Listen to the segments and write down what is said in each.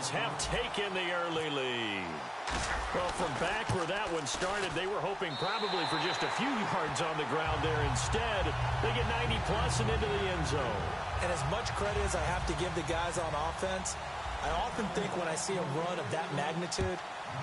Dolphins have taken the early lead. Well, from back where that one started, they were hoping probably for just a few yards on the ground there. Instead, they get 90-plus and into the end zone. And as much credit as I have to give the guys on offense, I often think when I see a run of that magnitude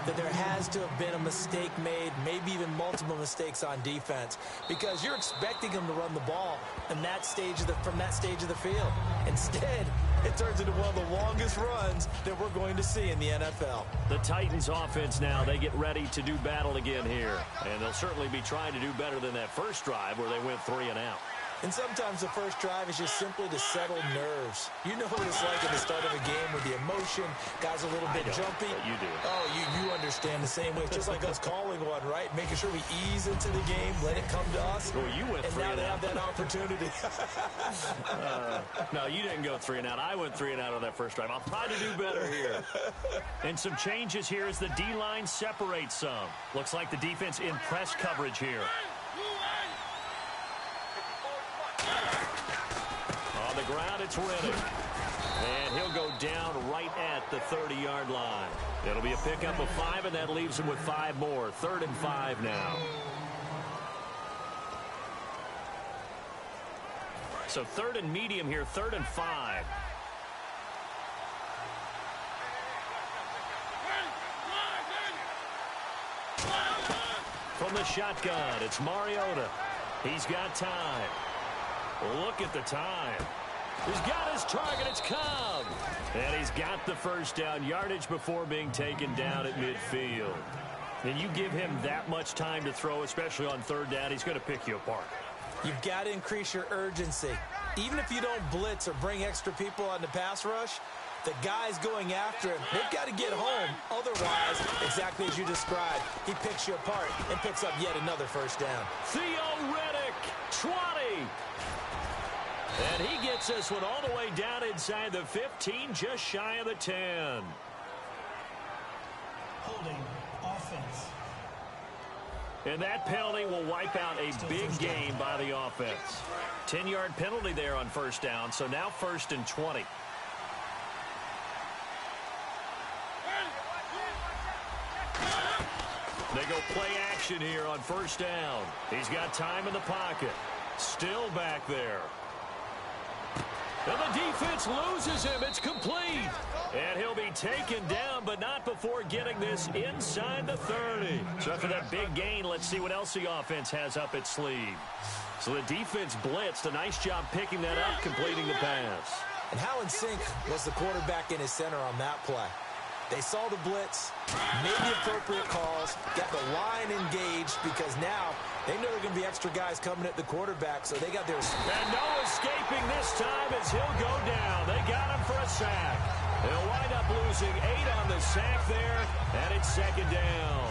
that there has to have been a mistake made, maybe even multiple mistakes on defense, because you're expecting them to run the ball in that stage from that stage of the field. Instead, it turns into one of the longest runs that we're going to see in the NFL. The Titans offense now, they get ready to do battle again here. And they'll certainly be trying to do better than that first drive where they went 3 and out. And sometimes the first drive is just simply to settle nerves. You know what it's like at the start of a game with the emotion, guys a little bit jumpy. You do. Oh, you understand the same way. It's just like us calling one, right? Making sure we ease into the game, let it come to us. Well, you went 3 and out. And now they have that opportunity. No, you didn't go 3 and out. I went 3 and out on that first drive. I'll try to do better here. And some changes here as the D-line separates some. Looks like the defense in press coverage here. On the ground, it's Riddick. And he'll go down right at the 30-yard line. It'll be a pickup of 5, and that leaves him with 5 more. 3rd and 5 now. So 3rd and medium here, 3rd and 5. From the shotgun, it's Mariota. He's got time. Look at the time. He's got his target. It's Cobb. And he's got the first down, yardage before being taken down at midfield. And you give him that much time to throw, especially on 3rd down, he's going to pick you apart. You've got to increase your urgency. Even if you don't blitz or bring extra people on the pass rush, the guys going after him, they've got to get home. Otherwise, exactly as you described, he picks you apart and picks up yet another first down. Theo Riddick, 20. And he gets this one all the way down inside the 15, just shy of the 10. Holding offense. And that penalty will wipe out a big gain by the offense. 10-yard penalty there on first down, so now 1st and 20. They go play action here on first down. He's got time in the pocket. Still back there. And the defense loses him. It's complete. And he'll be taken down, but not before getting this inside the 30. So after that big gain, let's see what else the offense has up its sleeve. So the defense blitzed. A nice job picking that up, completing the pass. And how in sync was the quarterback in his center on that play? They saw the blitz, made the appropriate calls, got the line engaged because now they know there are going to be extra guys coming at the quarterback, so they got their... And no escaping this time as he'll go down. They got him for a sack. They'll wind up losing 8 on the sack there, and it's 2nd down.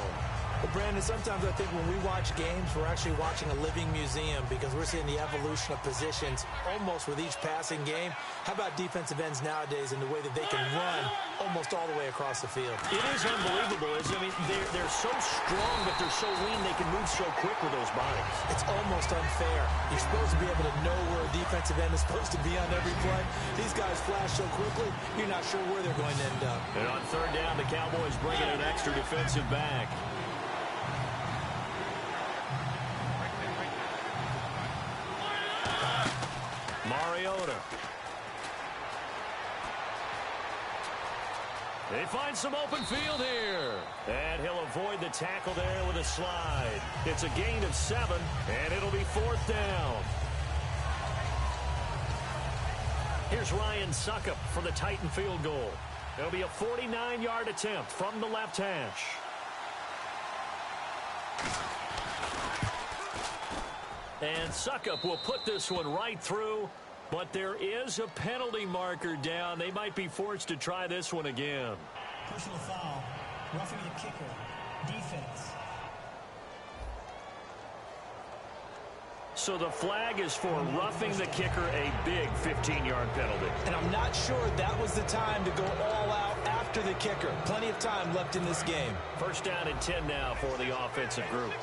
Well, Brandon, sometimes I think when we watch games, we're actually watching a living museum because we're seeing the evolution of positions almost with each passing game. How about defensive ends nowadays and the way that they can run almost all the way across the field? It is unbelievable, isn't it? I mean, they're so strong, but they're so lean, they can move so quick with those bodies. It's almost unfair. You're supposed to be able to know where a defensive end is supposed to be on every play. These guys flash so quickly, you're not sure where they're going to end up. And on 3rd down, the Cowboys bring in an extra defensive back. Mariota. They find some open field here. And he'll avoid the tackle there with a slide. It's a gain of 7, and it'll be 4th down. Here's Ryan Suckup for the Titan field goal. It'll be a 49-yard attempt from the left hash. And Suckup will put this one right through, but there is a penalty marker down. They might be forced to try this one again. Personal foul, roughing the kicker, defense. So the flag is for roughing the kicker, a big 15-yard penalty. And I'm not sure that was the time to go all out after the kicker. Plenty of time left in this game. 1st down and 10 now for the offensive group.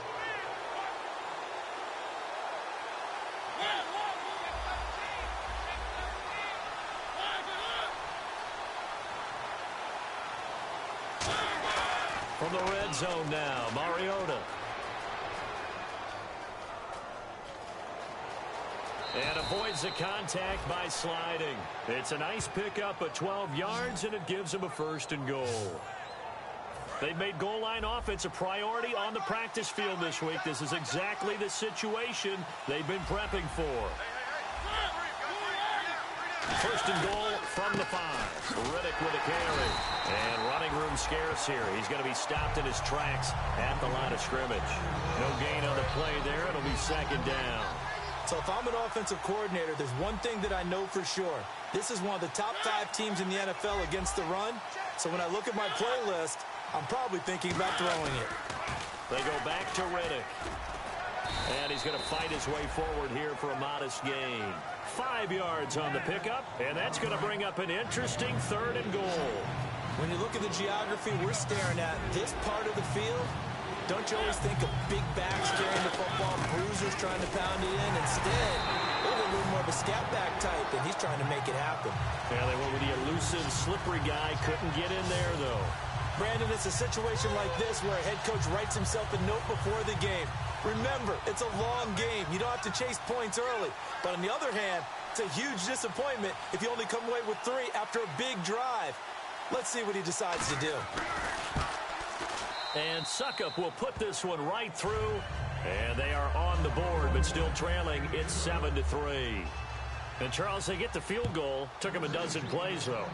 From the red zone now, Mariota. And avoids the contact by sliding. It's a nice pickup of 12 yards, and it gives him a 1st and goal. They've made goal line offense a priority on the practice field this week. This is exactly the situation they've been prepping for. 1st and goal from the 5. Riddick with a carry. And running room scarce here. He's going to be stopped in his tracks at the line of scrimmage. No gain on the play there. It'll be 2nd down. So if I'm an offensive coordinator, there's one thing that I know for sure. This is one of the top 5 teams in the NFL against the run. So when I look at my playlist, I'm probably thinking about throwing it. They go back to Riddick. And he's going to fight his way forward here for a modest gain. 5 yards on the pickup, and that's going to bring up an interesting 3rd and goal. When you look at the geography we're staring at, this part of the field, don't you always think of big backs carrying the football, bruisers trying to pound it in? Instead, they're a little more of a scat back type, and he's trying to make it happen. Yeah, they went with the elusive, slippery guy. Couldn't get in there, though. Brandon, it's a situation like this where a head coach writes himself a note before the game. Remember, it's a long game. You don't have to chase points early. But on the other hand, it's a huge disappointment if you only come away with 3 after a big drive. Let's see what he decides to do. And Suckup will put this one right through. And they are on the board, but still trailing. It's 7-3. And, Charles, they get the field goal. Took them a dozen plays, though.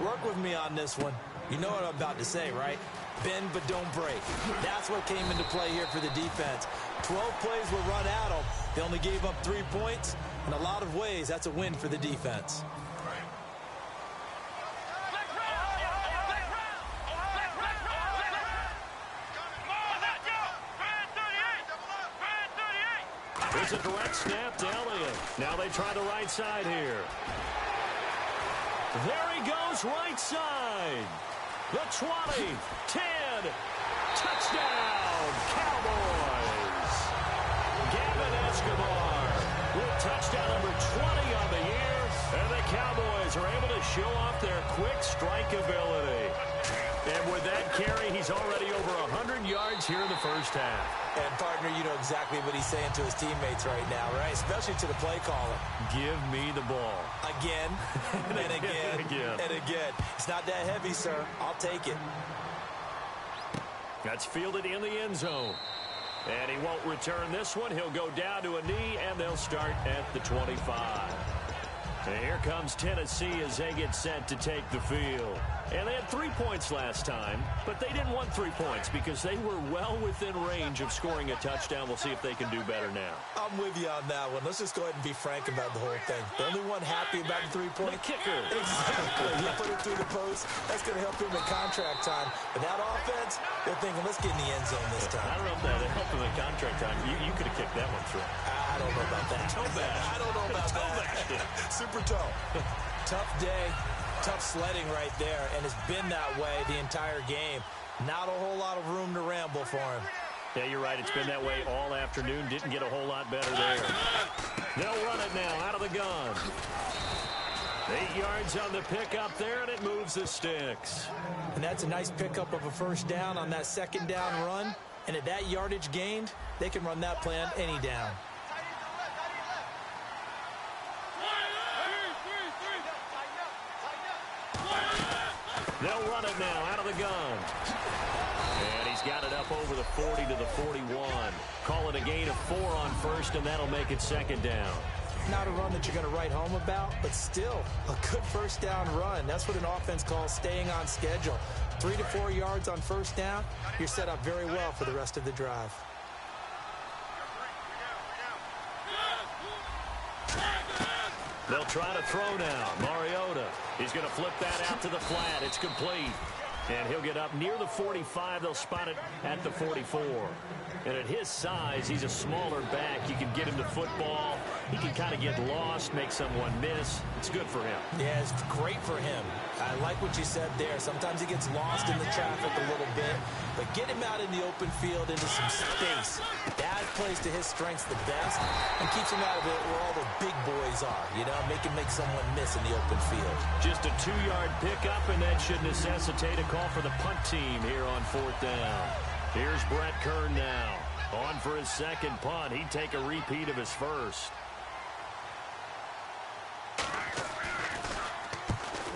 Work with me on this one. You know what I'm about to say, right? Bend but don't break. That's what came into play here for the defense. 12 plays were run at them. They only gave up 3 points. In a lot of ways, that's a win for the defense. It's a direct snap to Elliott. Now they try the right side here. There he goes, right side. The 20, 10, touchdown, Cowboys. Gavin Escobar with touchdown number 20 on the year. And the Cowboys are able to show off their quick strike ability. And with that carry, he's already over 100 yards here in the 1st half. And, partner, you know exactly what he's saying to his teammates right now, right? Especially to the play caller. Give me the ball. Again, and again, and again. It's not that heavy, sir. I'll take it. That's fielded in the end zone. And he won't return this one. He'll go down to a knee, and they'll start at the 25. And here comes Tennessee as they get set to take the field. And they had 3 points last time, but they didn't want 3 points because they were well within range of scoring a touchdown. We'll see if they can do better now. I'm with you on that one. Let's just go ahead and be frank about the whole thing. The only one happy about the 3-point kicker. Exactly. He put it through the post. That's going to help him in contract time. But that offense, they're thinking, let's get in the end zone this time. I don't know if that helped him in contract time. You could have kicked that one through. I don't know about that. Toe bash. I don't know about that. Super toe. Tough day. Tough sledding right there, and it's been that way the entire game. Not a whole lot of room to ramble for him. Yeah, you're right. It's been that way all afternoon. Didn't get a whole lot better there. They'll run it now out of the gun. 8 yards on the pickup there, and it moves the sticks. And that's a nice pickup of a 1st down on that 2nd down run. And at that yardage gained, they can run that play on any down. They'll run it now out of the gun. And he's got it up over the 40 to the 41. Call it a gain of 4 on 1st, and that'll make it 2nd down. Not a run that you're going to write home about, but still a good 1st down run. That's what an offense calls staying on schedule. 3 to 4 yards on 1st down, you're set up very well for the rest of the drive. They'll try to throw now. Mariota. He's going to flip that out to the flat. It's complete. And he'll get up near the 45. They'll spot it at the 44. And at his size, he's a smaller back. You can get him the football He can kind of get lost, make someone miss. It's good for him. Yeah, it's great for him. I like what you said there. Sometimes he gets lost in the traffic a little bit, but get him out in the open field into some space. That plays to his strengths the best and keeps him out of it where all the big boys are, you know, make him make someone miss in the open field. Just a 2-yard pickup, and that should necessitate a call for the punt team here on 4th down. Here's Brett Kern now. On for his second punt. He'd take a repeat of his first.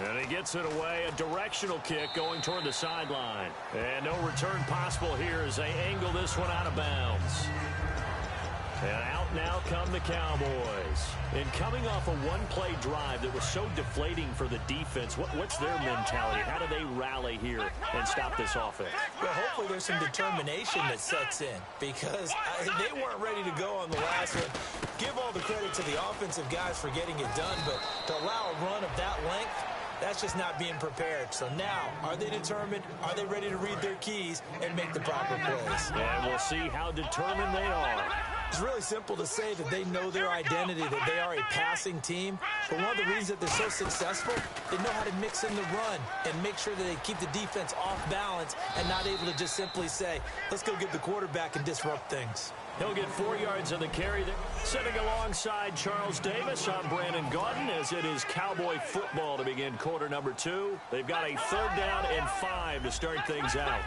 And he gets it away, a directional kick going toward the sideline. And no return possible here as they angle this one out of bounds. And out now come the Cowboys. And coming off a one-play drive that was so deflating for the defense, what's their mentality? How do they rally here and stop this offense? Well, hopefully there's some determination that sets in because they weren't ready to go on the last one. Give all the credit to the offensive guys for getting it done, but to allow a run of that length, that's just not being prepared. So now, are they determined? Are they ready to read their keys and make the proper plays? And we'll see how determined they are. It's really simple to say that they know their identity, that they are a passing team. But one of the reasons that they're so successful, they know how to mix in the run and make sure that they keep the defense off balance and not able to just simply say, let's go get the quarterback and disrupt things. He'll get 4 yards of the carry there. Sitting alongside Charles Davis, I'm Brandon Gaudin as it is Cowboy football to begin quarter number 2. They've got a 3rd down and 5 to start things out.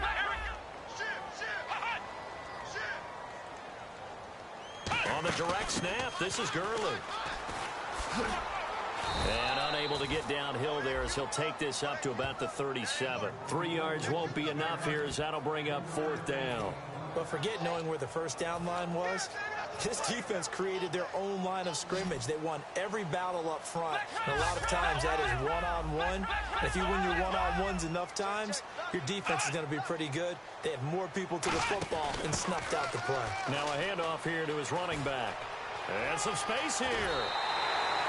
On the direct snap, this is Gurley. And unable to get downhill there as he'll take this up to about the 37. 3 yards won't be enough here as that'll bring up 4th down. But forget knowing where the first down line was. This defense created their own line of scrimmage. They won every battle up front. And a lot of times that is one-on-one. And if you win your one-on-ones enough times, your defense is going to be pretty good. They have more people to the football and snuffed out the play. Now a handoff here to his running back. And some space here.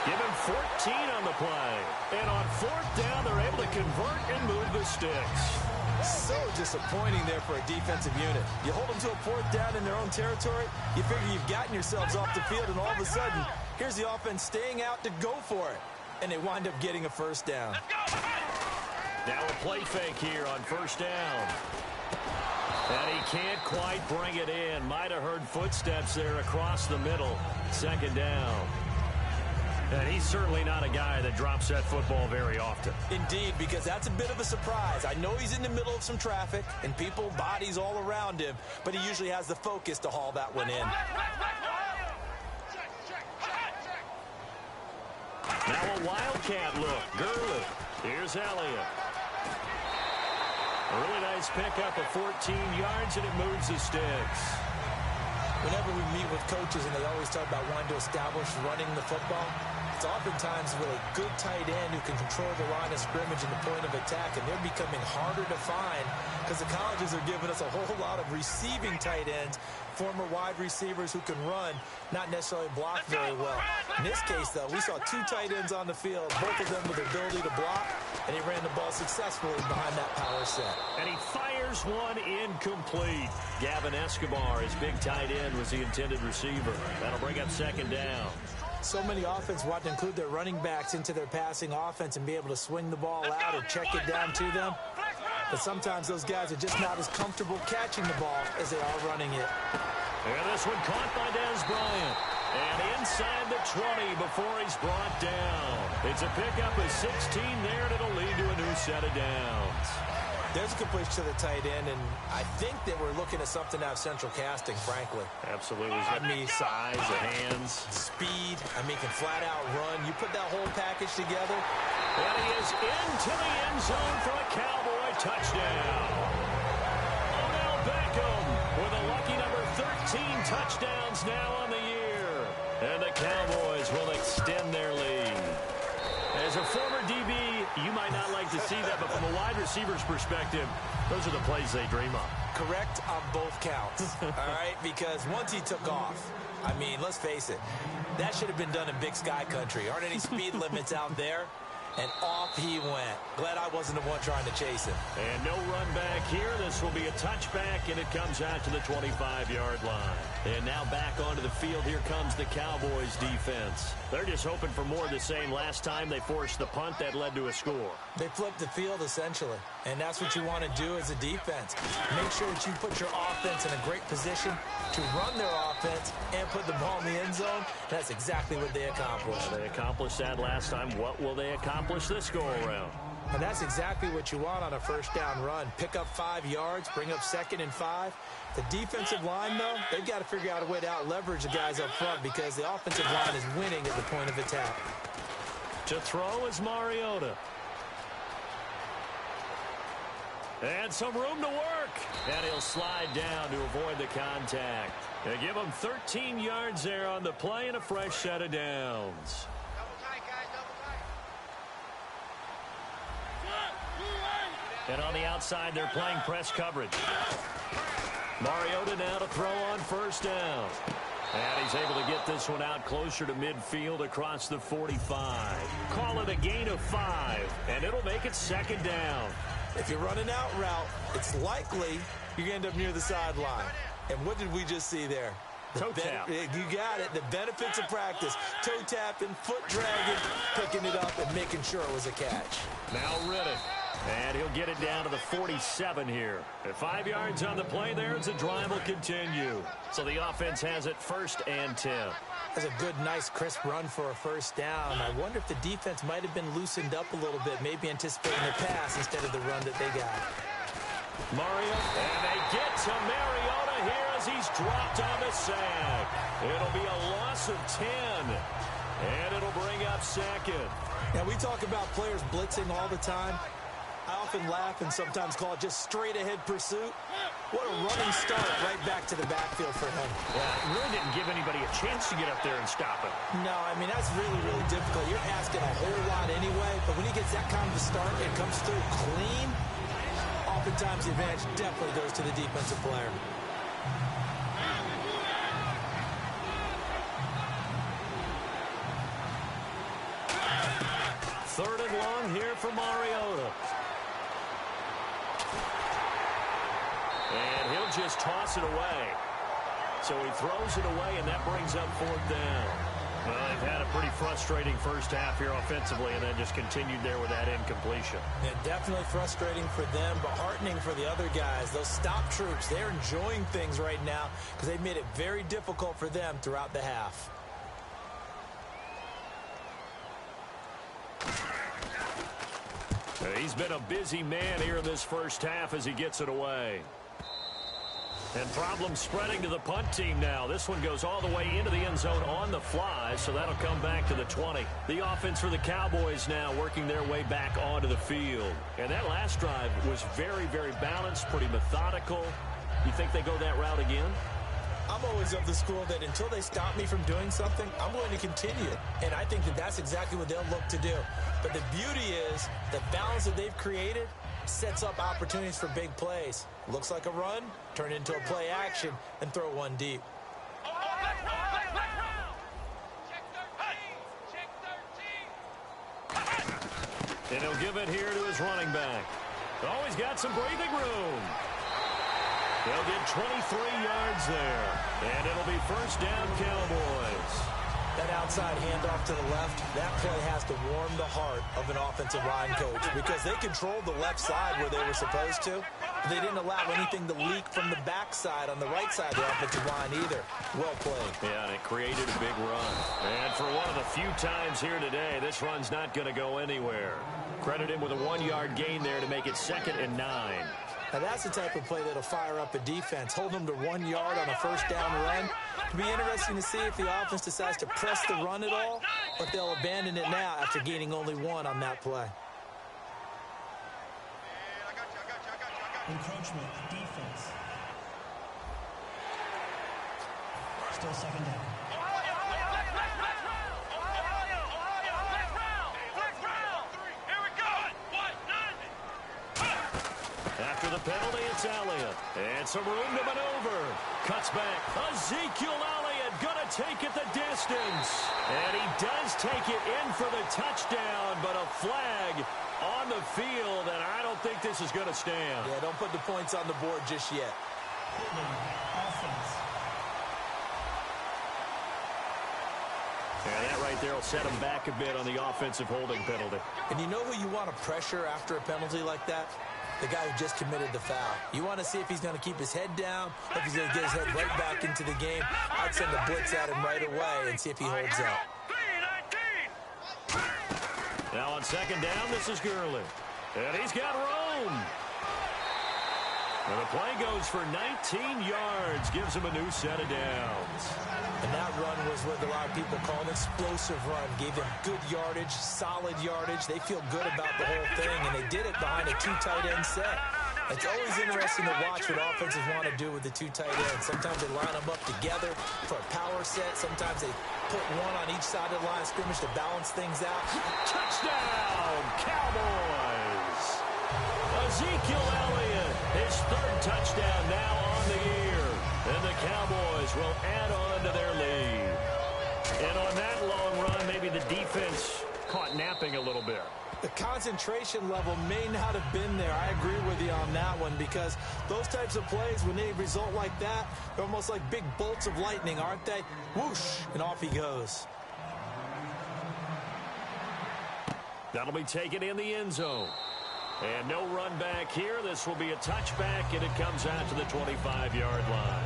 Give him 14 on the play. And on 4th down, they're able to convert and move the sticks. So disappointing there for a defensive unit. You hold them to a 4th down in their own territory, you figure you've gotten yourselves off the field, and all of a sudden, here's the offense staying out to go for it. And they wind up getting a 1st down. Now a play fake here on 1st down. And he can't quite bring it in. Might have heard footsteps there across the middle. 2nd down. And he's certainly not a guy that drops that football very often. Indeed, because that's a bit of a surprise. I know he's in the middle of some traffic and people, bodies all around him, but he usually has the focus to haul that one in. Now a wildcat look. Gurley. Here's Elliott. A really nice pickup of 14 yards, and it moves the sticks. Whenever we meet with coaches and they always talk about wanting to establish running the football, it's oftentimes with a good tight end who can control the line of scrimmage and the point of attack, and they're becoming harder to find because the colleges are giving us a whole lot of receiving tight ends, former wide receivers who can run, not necessarily block very well. In this case, though, we saw 2 tight ends on the field, both of them with the ability to block, and he ran the ball successfully behind that power set. And he fires one incomplete. Gavin Escobar, his big tight end, was the intended receiver. That'll bring up 2nd down. So many offenses want to include their running backs into their passing offense and be able to swing the ball out or check it down to them. But sometimes those guys are just not as comfortable catching the ball as they are running it. And this one caught by Dez Bryant. And inside the 20 before he's brought down. It's a pickup of 16 there, and it'll lead to a new set of downs. There's a completion to the tight end, and I think that we're looking at something out of central casting, frankly. Absolutely. I mean, size, the hands. Speed. I mean, can flat out run. You put that whole package together. And he is into the end zone for a Cowboy touchdown. Odell Beckham with a lucky number 13 touchdowns now on the year. And the Cowboys will extend their lead. As a former DB, you might not like to see that, but from a wide receiver's perspective, those are the plays they dream of. Correct on both counts, all right? Because once he took off, I mean, let's face it, that should have been done in Big Sky Country. Aren't any speed limits out there? And off he went. Glad I wasn't the one trying to chase him. And no run back here. This will be a touchback, and it comes out to the 25-yard line. And now back onto the field. Here comes the Cowboys defense. They're just hoping for more of the same. Last time they forced the punt that led to a score. They flipped the field, essentially. And that's what you want to do as a defense. Make sure that you put your offense in a great position to run their offense and put the ball in the end zone. That's exactly what they accomplished. They accomplished that last time. What will they accomplish this go-around? And that's exactly what you want on a first down run. Pick up 5 yards, bring up 2nd and 5. The defensive line, though, they've got to figure out a way to out-leverage the guys up front because the offensive line is winning at the point of attack. To throw is Mariota. And some room to work. And he'll slide down to avoid the contact. They give him 13 yards there on the play and a fresh set of downs. And on the outside, they're playing press coverage. Mariota now to throw on first down. And he's able to get this one out closer to midfield across the 45. Call it a gain of 5, and it'll make it 2nd down. If you're running out route, it's likely you're going to end up near the sideline. And what did we just see there? Toe tap. You got it. The benefits of practice. Toe tapping, foot dragging, picking it up, and making sure it was a catch. Now Riddick. And he'll get it down to the 47 here. At 5 yards on the play there, as the drive will continue. So the offense has it 1st and 10. That's a good, nice, crisp run for a first down. I wonder if the defense might have been loosened up a little bit, maybe anticipating the pass instead of the run that they got. Mariota, and they get to Mariota here as he's dropped on the sack. It'll be a loss of 10, and it'll bring up 2nd. Now, we talk about players blitzing all the time. I often laugh and sometimes call it just straight-ahead pursuit. What a running start right back to the backfield for him. Yeah, it really didn't give anybody a chance to get up there and stop it. No, I mean, that's really, really difficult. You're asking a whole lot anyway, but when he gets that kind of a start and comes through clean, oftentimes the advantage definitely goes to the defensive player. Third and long here for Mariota. And he'll just toss it away. So he throws it away, and that brings up 4th down. Well, they've had a pretty frustrating first half here offensively, and then just continued there with that incompletion. Yeah, definitely frustrating for them, but heartening for the other guys. Those stop troops, they're enjoying things right now because they've made it very difficult for them throughout the half. He's been a busy man here in this first half as he gets it away. And problems spreading to the punt team now. This one goes all the way into the end zone on the fly, so that'll come back to the 20. The offense for the Cowboys now working their way back onto the field. And that last drive was very, very balanced, pretty methodical. You think they go that route again? I'm always of the school that until they stop me from doing something, I'm going to continue. And I think that that's exactly what they'll look to do. But the beauty is the balance that they've created sets up opportunities for big plays. Looks like a run, turn it into a play action, and throw one deep. And he'll give it here to his running back. Oh, he's got some breathing room. They'll get 23 yards there. And it'll be 1st down, Cowboys. That outside handoff to the left, that play has to warm the heart of an offensive line coach because they controlled the left side where they were supposed to. But they didn't allow anything to leak from the backside on the right side of the offensive line either. Well played. Yeah, and it created a big run. And for one of the few times here today, this run's not going to go anywhere. Credit him with a 1-yard gain there to make it 2nd and 9. Now that's the type of play that'll fire up a defense. Hold them to 1 yard on a first down run. It'll be interesting to see if the offense decides to press the run at all, or if they'll abandon it now after gaining only 1 on that play. Encroachment, defense. Still 2nd down. After the penalty, it's Elliott. And some room to maneuver. Cuts back. Ezekiel Elliott going to take it the distance. And he does take it in for the touchdown, but a flag on the field, and I don't think this is going to stand. Yeah, don't put the points on the board just yet. Offense. And that right there will set him back a bit on the offensive holding penalty. And you know who you want to pressure after a penalty like that? The guy who just committed the foul. You want to see if he's going to keep his head down, if he's going to get his head right back into the game. I'd send a blitz at him right away and see if he holds up. Now on second down, this is Gurley. And he's got Rome. And the play goes for 19 yards, gives him a new set of downs. And that run was what a lot of people call an explosive run. Gave them good yardage, solid yardage. They feel good about the whole thing, and they did it behind a two tight end set. It's always interesting to watch what offenses want to do with the two tight ends. Sometimes they line them up together for a power set. Sometimes they put one on each side of the line of scrimmage to balance things out. Touchdown, Cowboys! Ezekiel Elliott, his third touchdown now on the year. And the Cowboys will add on to their lead. And on that long run, maybe the defense caught napping a little bit. The concentration level may not have been there. I agree with you on that one, because those types of plays, when they result like that, they're almost like big bolts of lightning, aren't they? Whoosh, and off he goes. That'll be taken in the end zone. And no run back here. This will be a touchback, and it comes out to the 25-yard line.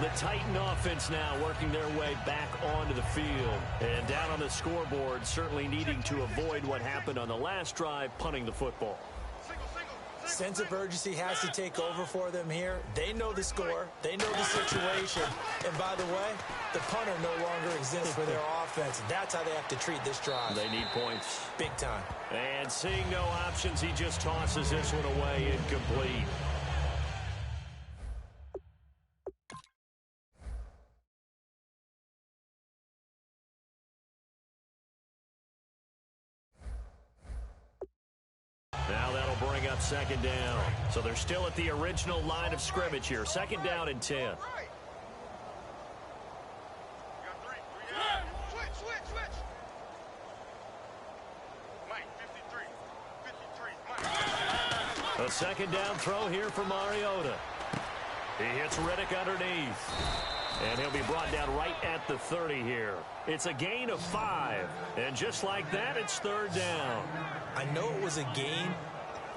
The Titan offense now working their way back onto the field. And down on the scoreboard, certainly needing to avoid what happened on the last drive, punting the football. Sense of urgency has to take over for them here. They know the score. They know the situation. And by the way, the punter no longer exists for their offense. That's how they have to treat this drive. They need points. Big time. And seeing no options, he just tosses this one away, incomplete. Now that'll bring up second down. So they're still at the original line of scrimmage here. Second down and 10. A second down throw here for Mariota. He hits Riddick underneath. And he'll be brought down right at the 30 here. It's a gain of 5. And just like that, it's third down. I know it was a gain,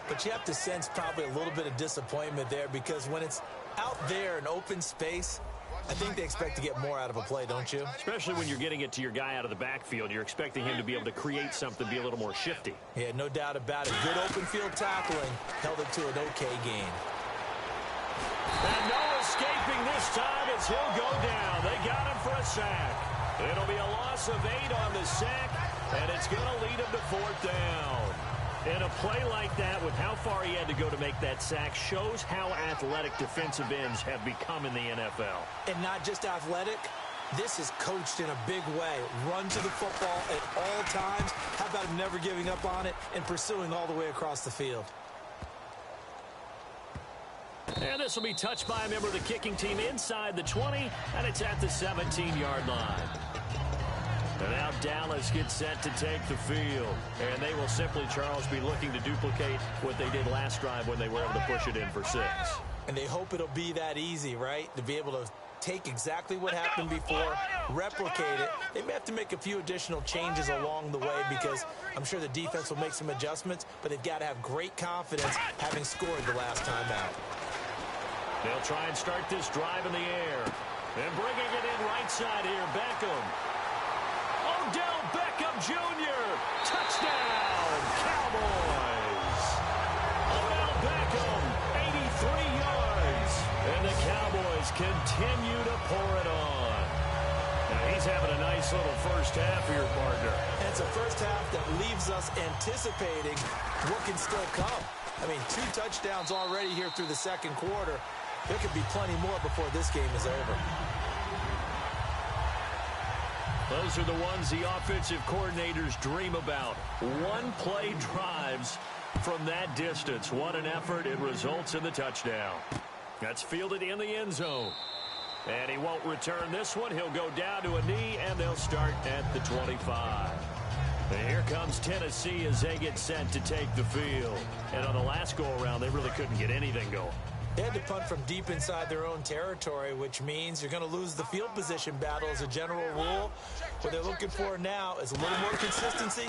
but you have to sense probably a little bit of disappointment there, because when it's out there in open space, I think they expect to get more out of a play, don't you? Especially when you're getting it to your guy out of the backfield. You're expecting him to be able to create something, be a little more shifty. Yeah, no doubt about it. Good open field tackling. Held it to an okay gain. And no escaping this time as he'll go down. They got him for a sack. It'll be a loss of 8 on the sack, and it's going to lead him to fourth down. And a play like that, with how far he had to go to make that sack, shows how athletic defensive ends have become in the NFL. And not just athletic. This is coached in a big way. Run to the football at all times. How about him never giving up on it and pursuing all the way across the field? And this will be touched by a member of the kicking team inside the 20, and it's at the 17-yard line. And now Dallas gets set to take the field. And they will simply, Charles, be looking to duplicate what they did last drive when they were able to push it in for 6. And they hope it'll be that easy, right? To be able to take exactly what happened before, replicate it. They may have to make a few additional changes along the way, because I'm sure the defense will make some adjustments, but they've got to have great confidence having scored the last time out. They'll try and start this drive in the air. And bringing it in right side here, Beckham. Odell Beckham Jr. Touchdown, Cowboys. Odell Beckham, 83 yards. And the Cowboys continue to pour it on. Now he's having a nice little first half for your partner. And it's a first half that leaves us anticipating what can still come. I mean, 2 touchdowns already here through the second quarter. There could be plenty more before this game is over. Those are the ones the offensive coordinators dream about. One-play drives from that distance. What an effort. It results in the touchdown. That's fielded in the end zone. And he won't return this one. He'll go down to a knee, and they'll start at the 25. And here comes Tennessee as they get set to take the field. And on the last go-around, they really couldn't get anything going. They had to punt from deep inside their own territory, which means you're going to lose the field position battle as a general rule. What they're looking for now is a little more consistency,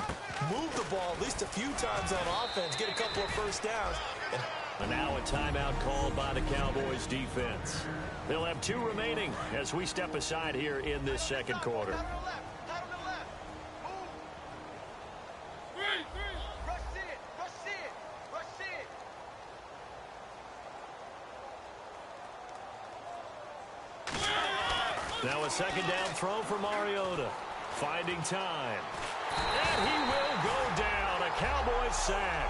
move the ball at least a few times on offense, get a couple of first downs. And now a timeout called by the Cowboys defense. They'll have 2 remaining as we step aside here in this second quarter. Now a second down throw for Mariota. Finding time. And he will go down. A Cowboys sack.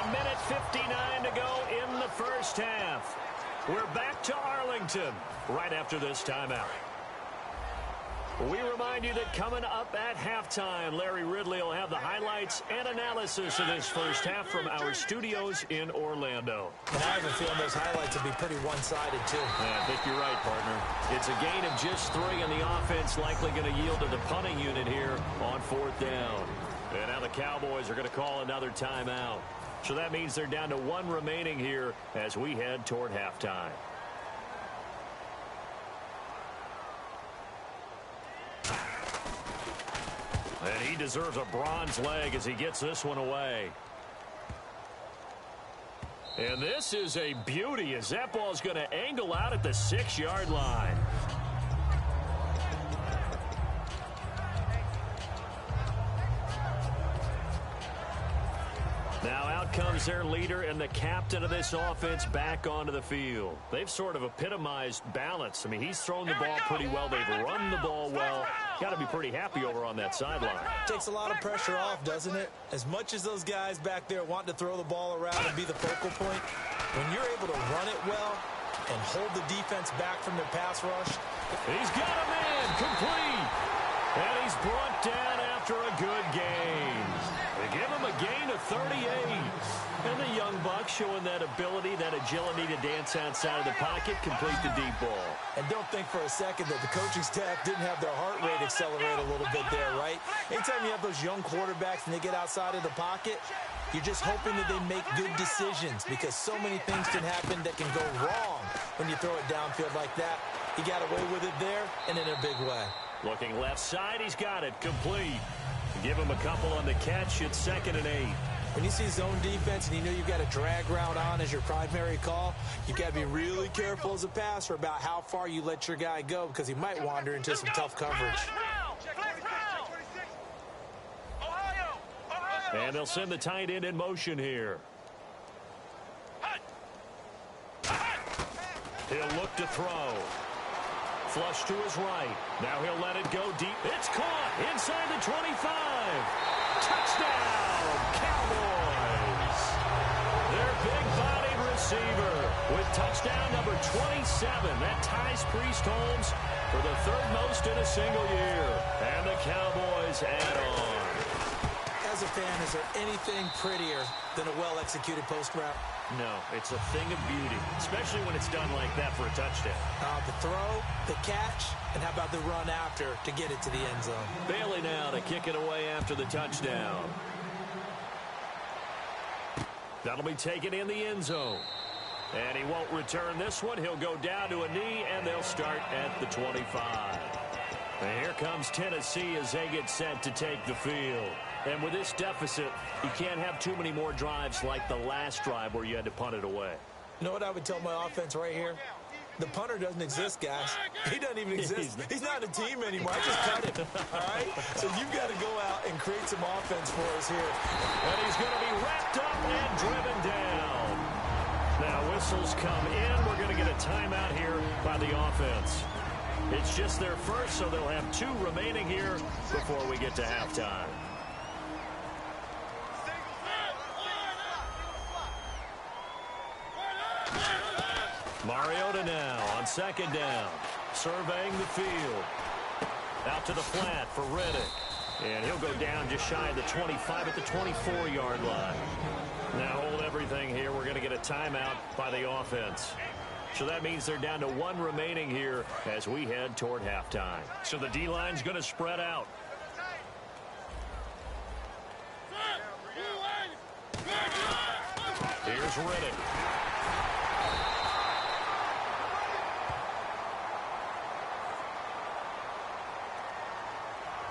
A minute 59 to go in the first half. We're back to Arlington right after this timeout. We remind you that coming up at halftime, Larry Ridley will have the highlights and analysis of this first half from our studios in Orlando. And I have a feeling those highlights will be pretty one-sided, too. Yeah, I think you're right, partner. It's a gain of just 3, and the offense likely going to yield to the punting unit here on 4th down. And now the Cowboys are going to call another timeout. So that means they're down to 1 remaining here as we head toward halftime. And he deserves a bronze leg as he gets this one away. And this is a beauty as that ball is going to angle out at the 6-yard line. Now out comes their leader and the captain of this offense back onto the field. They've sort of epitomized balance. I mean, he's thrown the ball pretty well. They've run the ball well. Got to be pretty happy over on that sideline. Takes a lot of pressure off, doesn't it? As much as those guys back there want to throw the ball around and be the focal point, when you're able to run it well and hold the defense back from their pass rush. He's got a man complete. And he's brought down after a good gain. They give him a gain of 38. And the young buck showing that ability, that agility to dance outside of the pocket, complete the deep ball. And don't think for a second that the coaching staff didn't have their heart rate accelerate a little bit there, right? Anytime you have those young quarterbacks and they get outside of the pocket, you're just hoping that they make good decisions because so many things can happen that can go wrong when you throw it downfield like that. He got away with it there and in a big way. Looking left side, he's got it complete. Give him a couple on the catch. It's 2nd and 8. When you see zone defense and you know you've got a drag route on as your primary call, you've got to be really careful as a passer about how far you let your guy go because he might wander into some tough coverage. And they'll send the tight end in motion here. He'll look to throw. Flush to his right. Now he'll let it go deep. It's caught inside the 25. Touchdown, Cowboys. Their big-bodied receiver with touchdown number 27. That ties Priest Holmes for the 3rd most in a single year. And the Cowboys add on. As a fan, is there anything prettier than a well-executed post route? No, it's a thing of beauty, especially when it's done like that for a touchdown. The throw, the catch, and how about the run after to get it to the end zone? Bailey now to kick it away after the touchdown. That'll be taken in the end zone. And he won't return this one. He'll go down to a knee, and they'll start at the 25. And here comes Tennessee as they get set to take the field. And with this deficit, you can't have too many more drives like the last drive where you had to punt it away. You know what I would tell my offense right here? The punter doesn't exist, guys. He doesn't even exist. He's not a team anymore. I just cut him, all right? So you've got to go out and create some offense for us here. And he's going to be wrapped up and driven down. Now whistles come in. We're going to get a timeout here by the offense. It's just their first, so they'll have 2 remaining here before we get to halftime. Mariota now on 2nd down, surveying the field. Out to the flat for Riddick. And he'll go down just shy of the 25 at the 24-yard line. Now hold everything here. We're going to get a timeout by the offense. So that means they're down to 1 remaining here as we head toward halftime. So the D-line's going to spread out. Here's Riddick.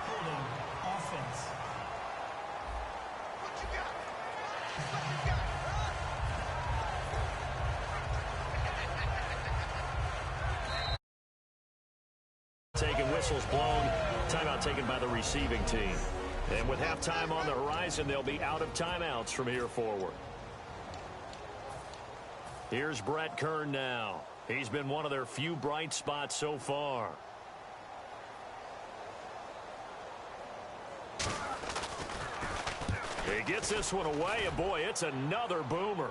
Holding offense. Taking whistles blown. Timeout taken by the receiving team. And with halftime on the horizon, they'll be out of timeouts from here forward. Here's Brett Kern now. He's been one of their few bright spots so far. He gets this one away, and boy, it's another boomer.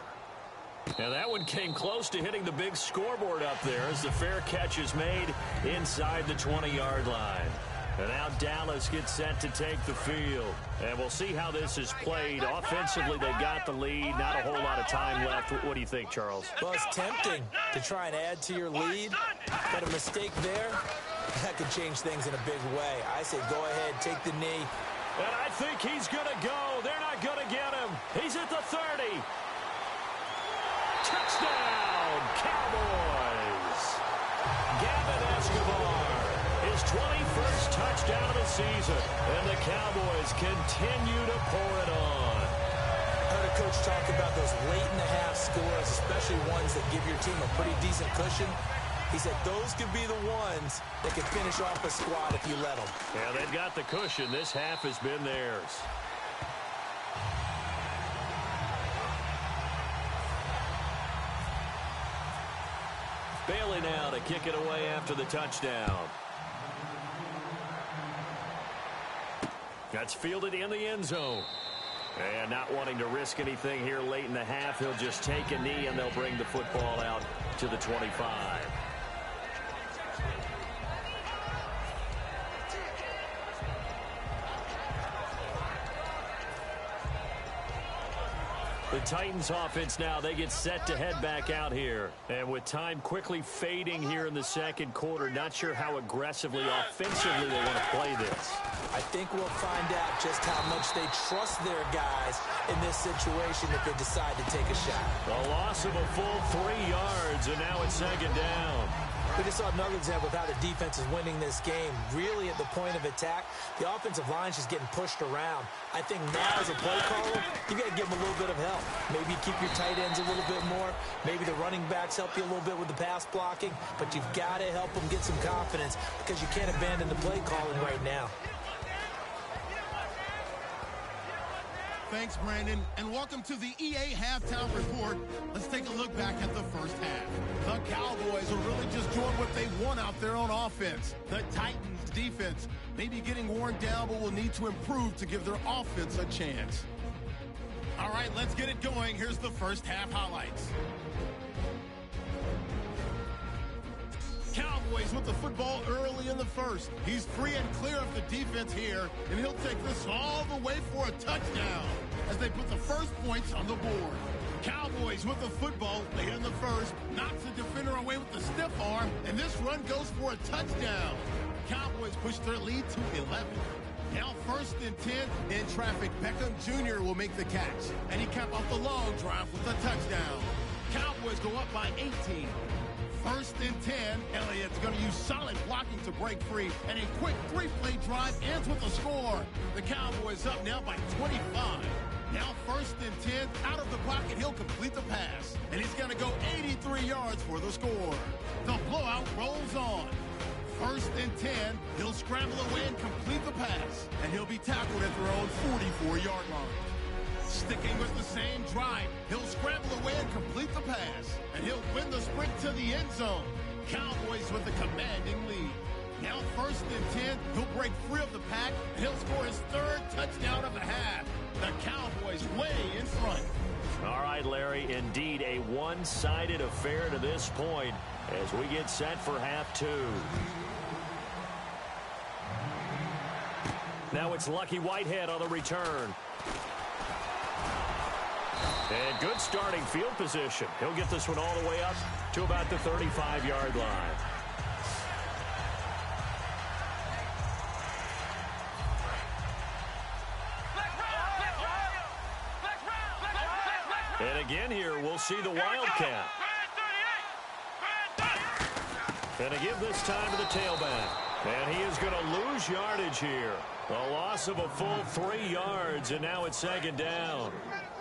And that one came close to hitting the big scoreboard up there as the fair catch is made inside the 20-yard line. And now Dallas gets set to take the field. And we'll see how this is played. Offensively, they got the lead. Not a whole lot of time left. What do you think, Charles? Well, it's tempting to try and add to your lead, but a mistake there, that could change things in a big way. I say go ahead, take the knee. And I think he's going to go. They're not going to get him. He's at the 30. Touchdown, Cowboys. Gavin Escobar, his 21st touchdown of the season. And the Cowboys continue to pour it on. I heard a coach talk about those late-in-the-half scores, especially ones that give your team a pretty decent cushion. He said those could be the ones that can finish off a squad if you let them. Yeah, they've got the cushion. This half has been theirs. Bailey now to kick it away after the touchdown. That's fielded in the end zone. And not wanting to risk anything here late in the half, he'll just take a knee and they'll bring the football out to the 25. The Titans offense now, they get set to head back out here. And with time quickly fading here in the second quarter, not sure how aggressively, offensively they want to play this. I think we'll find out just how much they trust their guys in this situation if they decide to take a shot. A loss of a full 3 yards, and now it's second down. We just saw another example of how the defense is winning this game. Really at the point of attack, the offensive line's just getting pushed around. I think now as a play caller, you got to give them a little bit of help. Maybe keep your tight ends a little bit more. Maybe the running backs help you a little bit with the pass blocking. But you've got to help them get some confidence because you can't abandon the play calling right now. Thanks, Brandon, and welcome to the EA Halftime Report. Let's take a look back at the first half. The Cowboys are really just doing what they want out there on offense. The Titans' defense may be getting worn down, but will need to improve to give their offense a chance. All right, let's get it going. Here's the first half highlights. Cowboys with the football early in the first. He's free and clear of the defense here, and he'll take this all the way for a touchdown as they put the first points on the board. Cowboys with the football late in the first, knocks the defender away with the stiff arm, and this run goes for a touchdown. Cowboys push their lead to 11. Now first and 10 in traffic. Beckham Jr. will make the catch, and he capped off the long drive with a touchdown. Cowboys go up by 18. First and 10, Elliott's going to use solid blocking to break free, and a quick 3-play drive ends with a score. The Cowboys up now by 25. Now first and 10, out of the pocket, he'll complete the pass, and he's going to go 83 yards for the score. The blowout rolls on. First and 10, he'll scramble away and complete the pass, and he'll be tackled at their own 44-yard line. Sticking with the same drive, he'll scramble away and complete the pass, and he'll win the sprint to the end zone. Cowboys with a commanding lead. Now first and 10, he'll break free of the pack, and he'll score his third touchdown of the half. The Cowboys way in front. All right, Larry, indeed a one-sided affair to this point as we get set for half two. Now it's Lucky Whitehead on the return. And good starting field position. He'll get this one all the way up to about the 35-yard line. And again here, we'll see the Wildcat. And a give this time to the tailback. And he is going to lose yardage here. A loss of a full 3 yards, and now it's second down.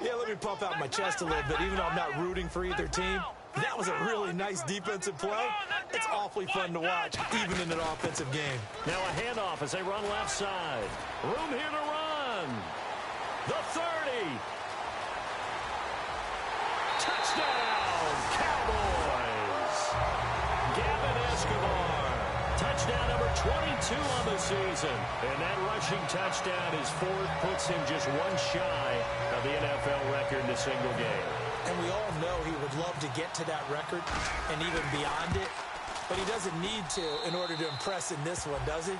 Yeah, let me puff out my chest a little bit, even though I'm not rooting for either team. That was a really nice defensive play. It's awfully fun to watch, even in an offensive game. Now a handoff as they run left side. Room here to run. The 30. Touchdown, Cowboys. Gavin Escobar. Touchdown number 22 on the season. And that rushing touchdown is 4th, puts him just one shy of the NFL record in a single game. And we all know he would love to get to that record and even beyond it. But he doesn't need to in order to impress in this one, does he?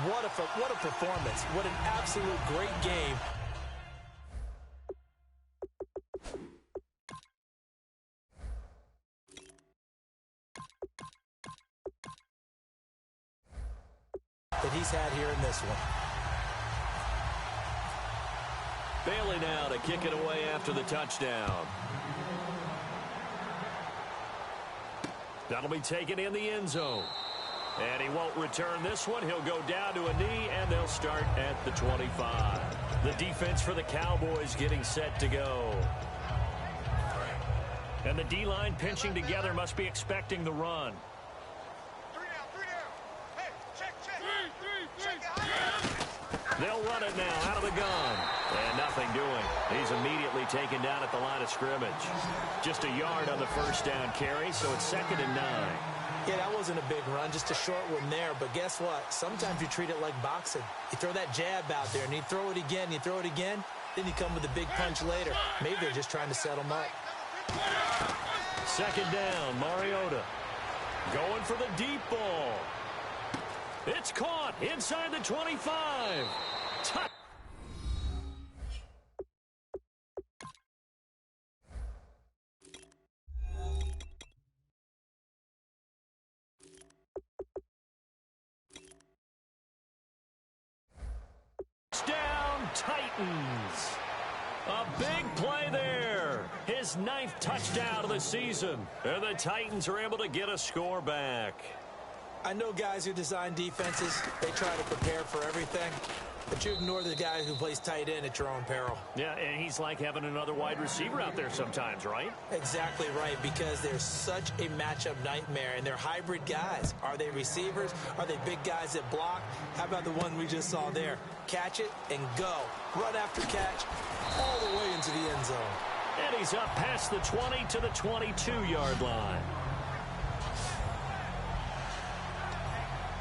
What a performance. What an absolute great game. That he's had here in this one. Bailey now to kick it away after the touchdown. That'll be taken in the end zone. And he won't return this one. He'll go down to a knee, and they'll start at the 25. The defense for the Cowboys getting set to go. And the D-line pinching together, must be expecting the run. They'll run it now out of the gun. And nothing doing. He's immediately taken down at the line of scrimmage. Just a yard on the first down carry, so it's 2nd and 9. Yeah, that wasn't a big run, just a short one there. But guess what? Sometimes you treat it like boxing. You throw that jab out there, and you throw it again, you throw it again, then you come with a big punch later. Maybe they're just trying to set them up. 2nd down, Mariota. Going for the deep ball. It's caught inside the 25. Touchdown, Titans. A big play there. His 9th touchdown of the season. And the Titans are able to get a score back. I know guys who design defenses, they try to prepare for everything, but you ignore the guy who plays tight end at your own peril. Yeah, and he's like having another wide receiver out there sometimes, right? Exactly right, because they're such a matchup nightmare, and they're hybrid guys. Are they receivers? Are they big guys that block? How about the one we just saw there? Catch it and go. Run after catch all the way into the end zone. And he's up past the 20 to the 22-yard line.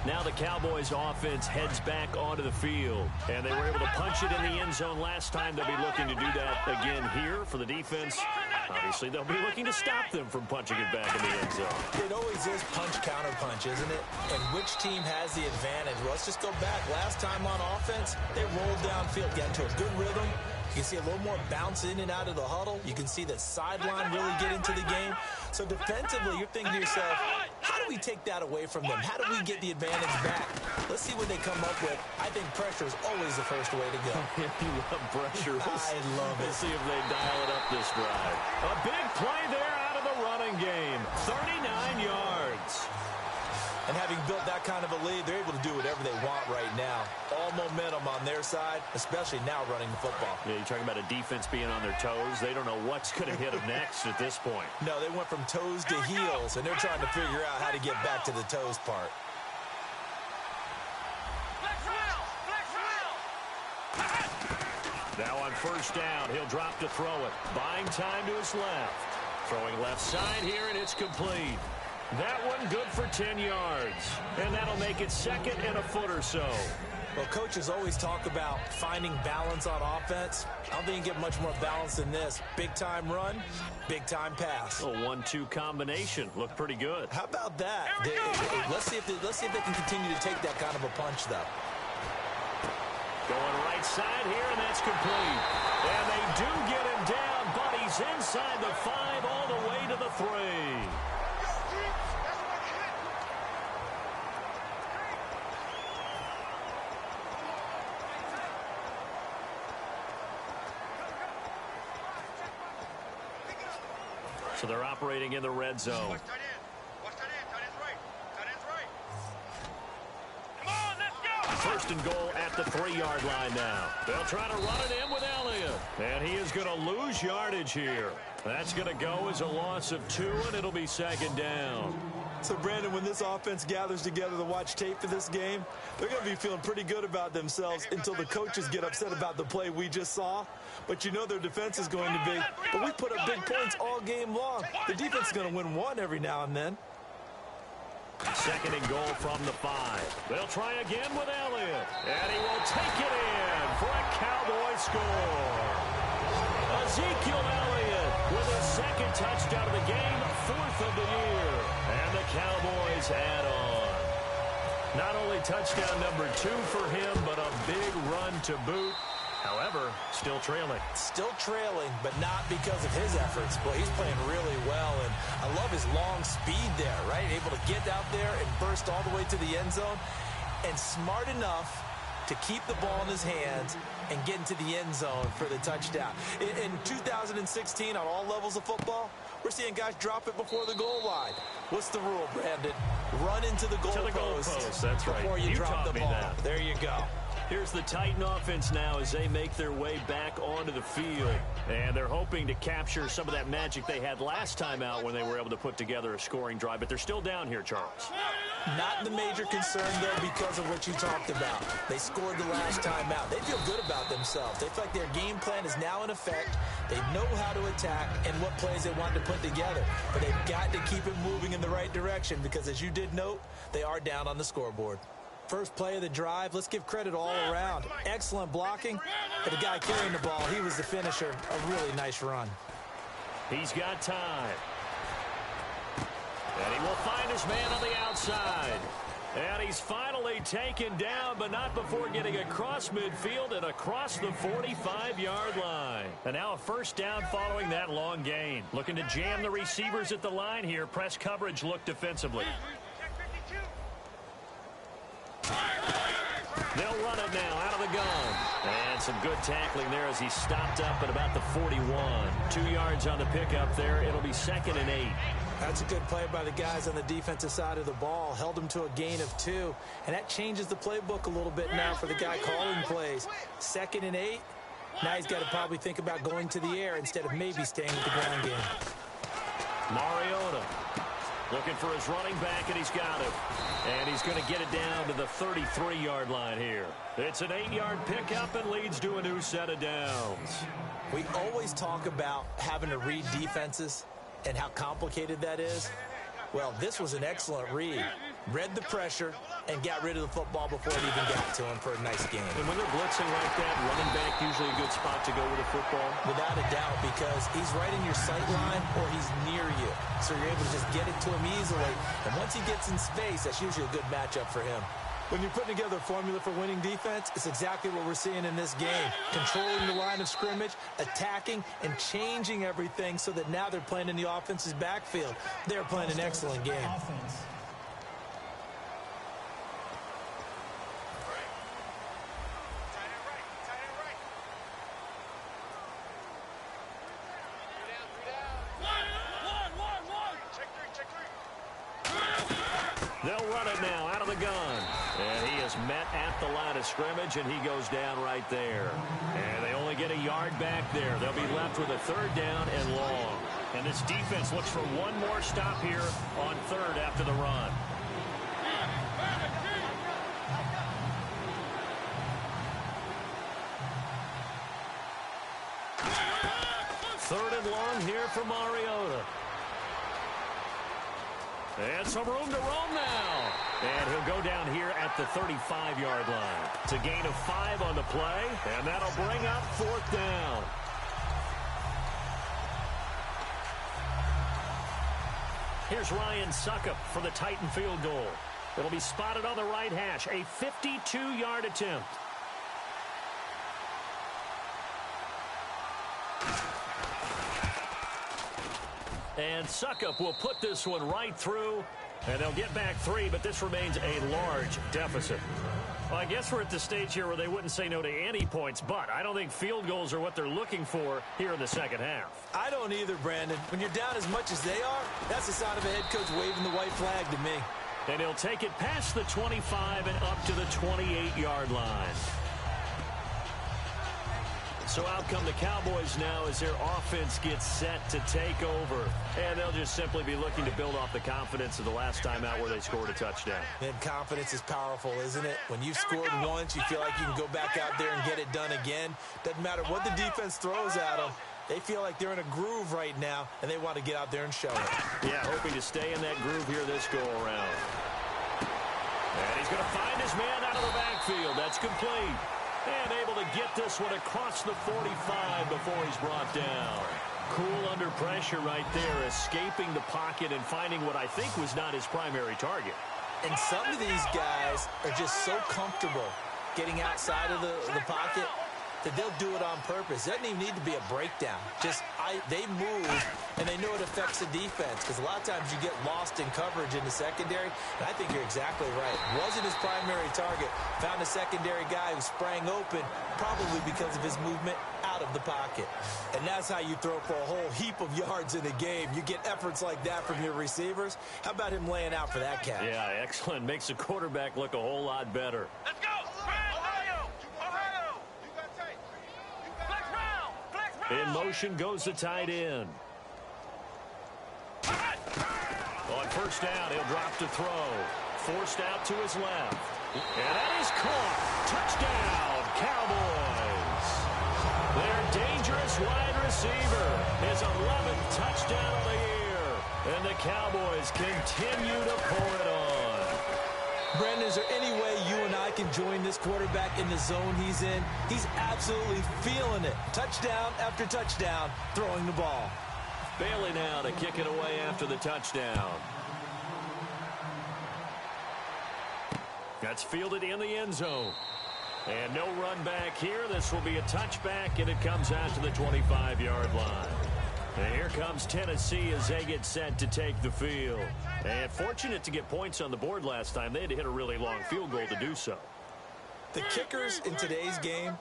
Now the Cowboys offense heads back onto the field. And they were able to punch it in the end zone last time. They'll be looking to do that again here for the defense. Obviously, they'll be looking to stop them from punching it back in the end zone. It always is punch-counter-punch, isn't it? And which team has the advantage? Well, let's just go back. Last time on offense, they rolled downfield, got into a good rhythm. You can see a little more bounce in and out of the huddle. You can see the sideline really get into the game. So defensively, you're thinking to yourself, how do we take that away from them? How do we get the advantage back? Let's see what they come up with. I think pressure is always the first way to go. You love pressure. I love it. Let's see if they dial it up this drive. A big play there out of the running game. 39 yards. And having built that kind of a lead, they're able to do whatever they want right now. All momentum on their side, especially now running the football. Yeah, you're talking about a defense being on their toes. They don't know what's going to hit them next at this point. No, they went from toes to heels, and they're trying to figure out how to get back to the toes part. Now on first down, he'll drop to throw it. Buying time to his left. Throwing left side here, and it's complete. That one good for 10 yards. And that'll make it 2nd and a foot or so. Well, coaches always talk about finding balance on offense. I don't think you get much more balance than this. Big-time run, big-time pass. A 1-2 combination. Looked pretty good. How about that? Let's see if they can continue to take that kind of a punch, though. Going right side here, and that's complete. And they do get him down, but he's is inside the 5 all the way to the 3. So they're operating in the red zone. First and goal at the 3-yard line now. They'll try to run it in with Elliott. And he is going to lose yardage here. That's going to go as a loss of 2, and it'll be second down. So, Brandon, when this offense gathers together to watch tape for this game, they're going to be feeling pretty good about themselves until the coaches get upset about the play we just saw. But you know their defense is going to be. But we put up big points all game long. The defense is going to win one every now and then. Second and goal from the 5. They'll try again with Elliott. And he will take it in for a Cowboy score. Ezekiel Elliott with his second touchdown of the game, 4th of the year. And the Cowboys add on. Not only touchdown number 2 for him, but a big run to boot. However, still trailing. Still trailing, but not because of his efforts. Boy, he's playing really well, and I love his long speed there, right? Able to get out there and burst all the way to the end zone, and smart enough to keep the ball in his hands and get into the end zone for the touchdown. In 2016, on all levels of football, we're seeing guys drop it before the goal line. What's the rule, Brandon? Run into the goalpost. That's right. Before you drop the ball. That. There you go. Here's the Titan offense now as they make their way back onto the field. And they're hoping to capture some of that magic they had last time out when they were able to put together a scoring drive. But they're still down here, Charles. Not the major concern, though, because of what you talked about. They scored the last time out. They feel good about themselves. They feel like their game plan is now in effect. They know how to attack and what plays they want to put together. But they've got to keep it moving in the right direction because, as you did note, they are down on the scoreboard. First play of the drive, let's give credit all around. Excellent blocking, but the guy carrying the ball, he was the finisher. A really nice run. He's got time. And he will find his man on the outside. And he's finally taken down, but not before getting across midfield and across the 45-yard line. And now a first down following that long gain. Looking to jam the receivers at the line here. Press coverage look defensively. They'll run it now out of the gun. And some good tackling there as he stopped up at about the 41. 2 yards on the pickup there. It'll be 2nd and 8. That's a good play by the guys on the defensive side of the ball. Held him to a gain of 2. And that changes the playbook a little bit now for the guy calling plays. 2nd and 8. Now he's got to probably think about going to the air instead of maybe staying with the ground game. Mariota looking for his running back, and he's got him. And he's going to get it down to the 33-yard line here. It's an 8-yard pickup and leads to a new set of downs. We always talk about having to read defenses and how complicated that is. Well, this was an excellent read. Read the pressure and got rid of the football before it even got to him for a nice game. And when they're blitzing like that, running back usually a good spot to go with a football? Without a doubt, because he's right in your sight line or he's near you. So you're able to just get it to him easily. And once he gets in space, that's usually a good matchup for him. When you're putting together a formula for winning defense, it's exactly what we're seeing in this game. Controlling the line of scrimmage, attacking, and changing everything so that now they're playing in the offense's backfield. They're playing an excellent game. They'll run it now out of the gun. And he is met at the line of scrimmage, and he goes down right there. And they only get a yard back there. They'll be left with a 3rd down and long. And this defense looks for one more stop here on 3rd after the run. Third and long here for Mariota. And some room to roam now. And he'll go down here at the 35-yard line. It's a gain of 5 on the play, and that'll bring up 4th down. Here's Ryan Suckup for the Titan field goal. It'll be spotted on the right hash, a 52-yard attempt. And Suckup will put this one right through, and they'll get back 3, but this remains a large deficit. Well, I guess we're at the stage here where they wouldn't say no to any points, but I don't think field goals are what they're looking for here in the second half. I don't either, Brandon. When you're down as much as they are, that's the sign of a head coach waving the white flag to me. And he'll take it past the 25 and up to the 28-yard line. So out come the Cowboys now as their offense gets set to take over. And they'll just simply be looking to build off the confidence of the last time out where they scored a touchdown. And confidence is powerful, isn't it? When you've scored once, you feel like you can go back out there and get it done again. Doesn't matter what the defense throws at them. They feel like they're in a groove right now, and they want to get out there and show it. Yeah, hoping to stay in that groove here this go-around. And he's going to find his man out of the backfield. That's complete. And able to get this one across the 45 before he's brought down. Cool under pressure right there, escaping the pocket and finding what I think was not his primary target. And some of these guys are just so comfortable getting outside of the pocket that they'll do it on purpose. It doesn't even need to be a breakdown. They move, and they know it affects the defense, because a lot of times you get lost in coverage in the secondary, and I think you're exactly right. Wasn't his primary target. Found a secondary guy who sprang open, probably because of his movement out of the pocket. And that's how you throw for a whole heap of yards in a game. You get efforts like that from your receivers. How about him laying out for that catch? Yeah, excellent. Makes the quarterback look a whole lot better. Let's go! In motion goes the tight end. On first down, he'll drop to throw. Forced out to his left. And that is caught. Touchdown, Cowboys. Their dangerous wide receiver. His 11th touchdown of the year. And the Cowboys continue to pour it on. Brandon, is there any way you and I can join this quarterback in the zone he's in? He's absolutely feeling it. Touchdown after touchdown, throwing the ball. Bailey now to kick it away after the touchdown. That's fielded in the end zone. And no run back here. This will be a touchback, and it comes out to the 25-yard line. And here comes Tennessee as they get set to take the field. And fortunate to get points on the board last time. They had to hit a really long field goal to do so. The kickers in today's game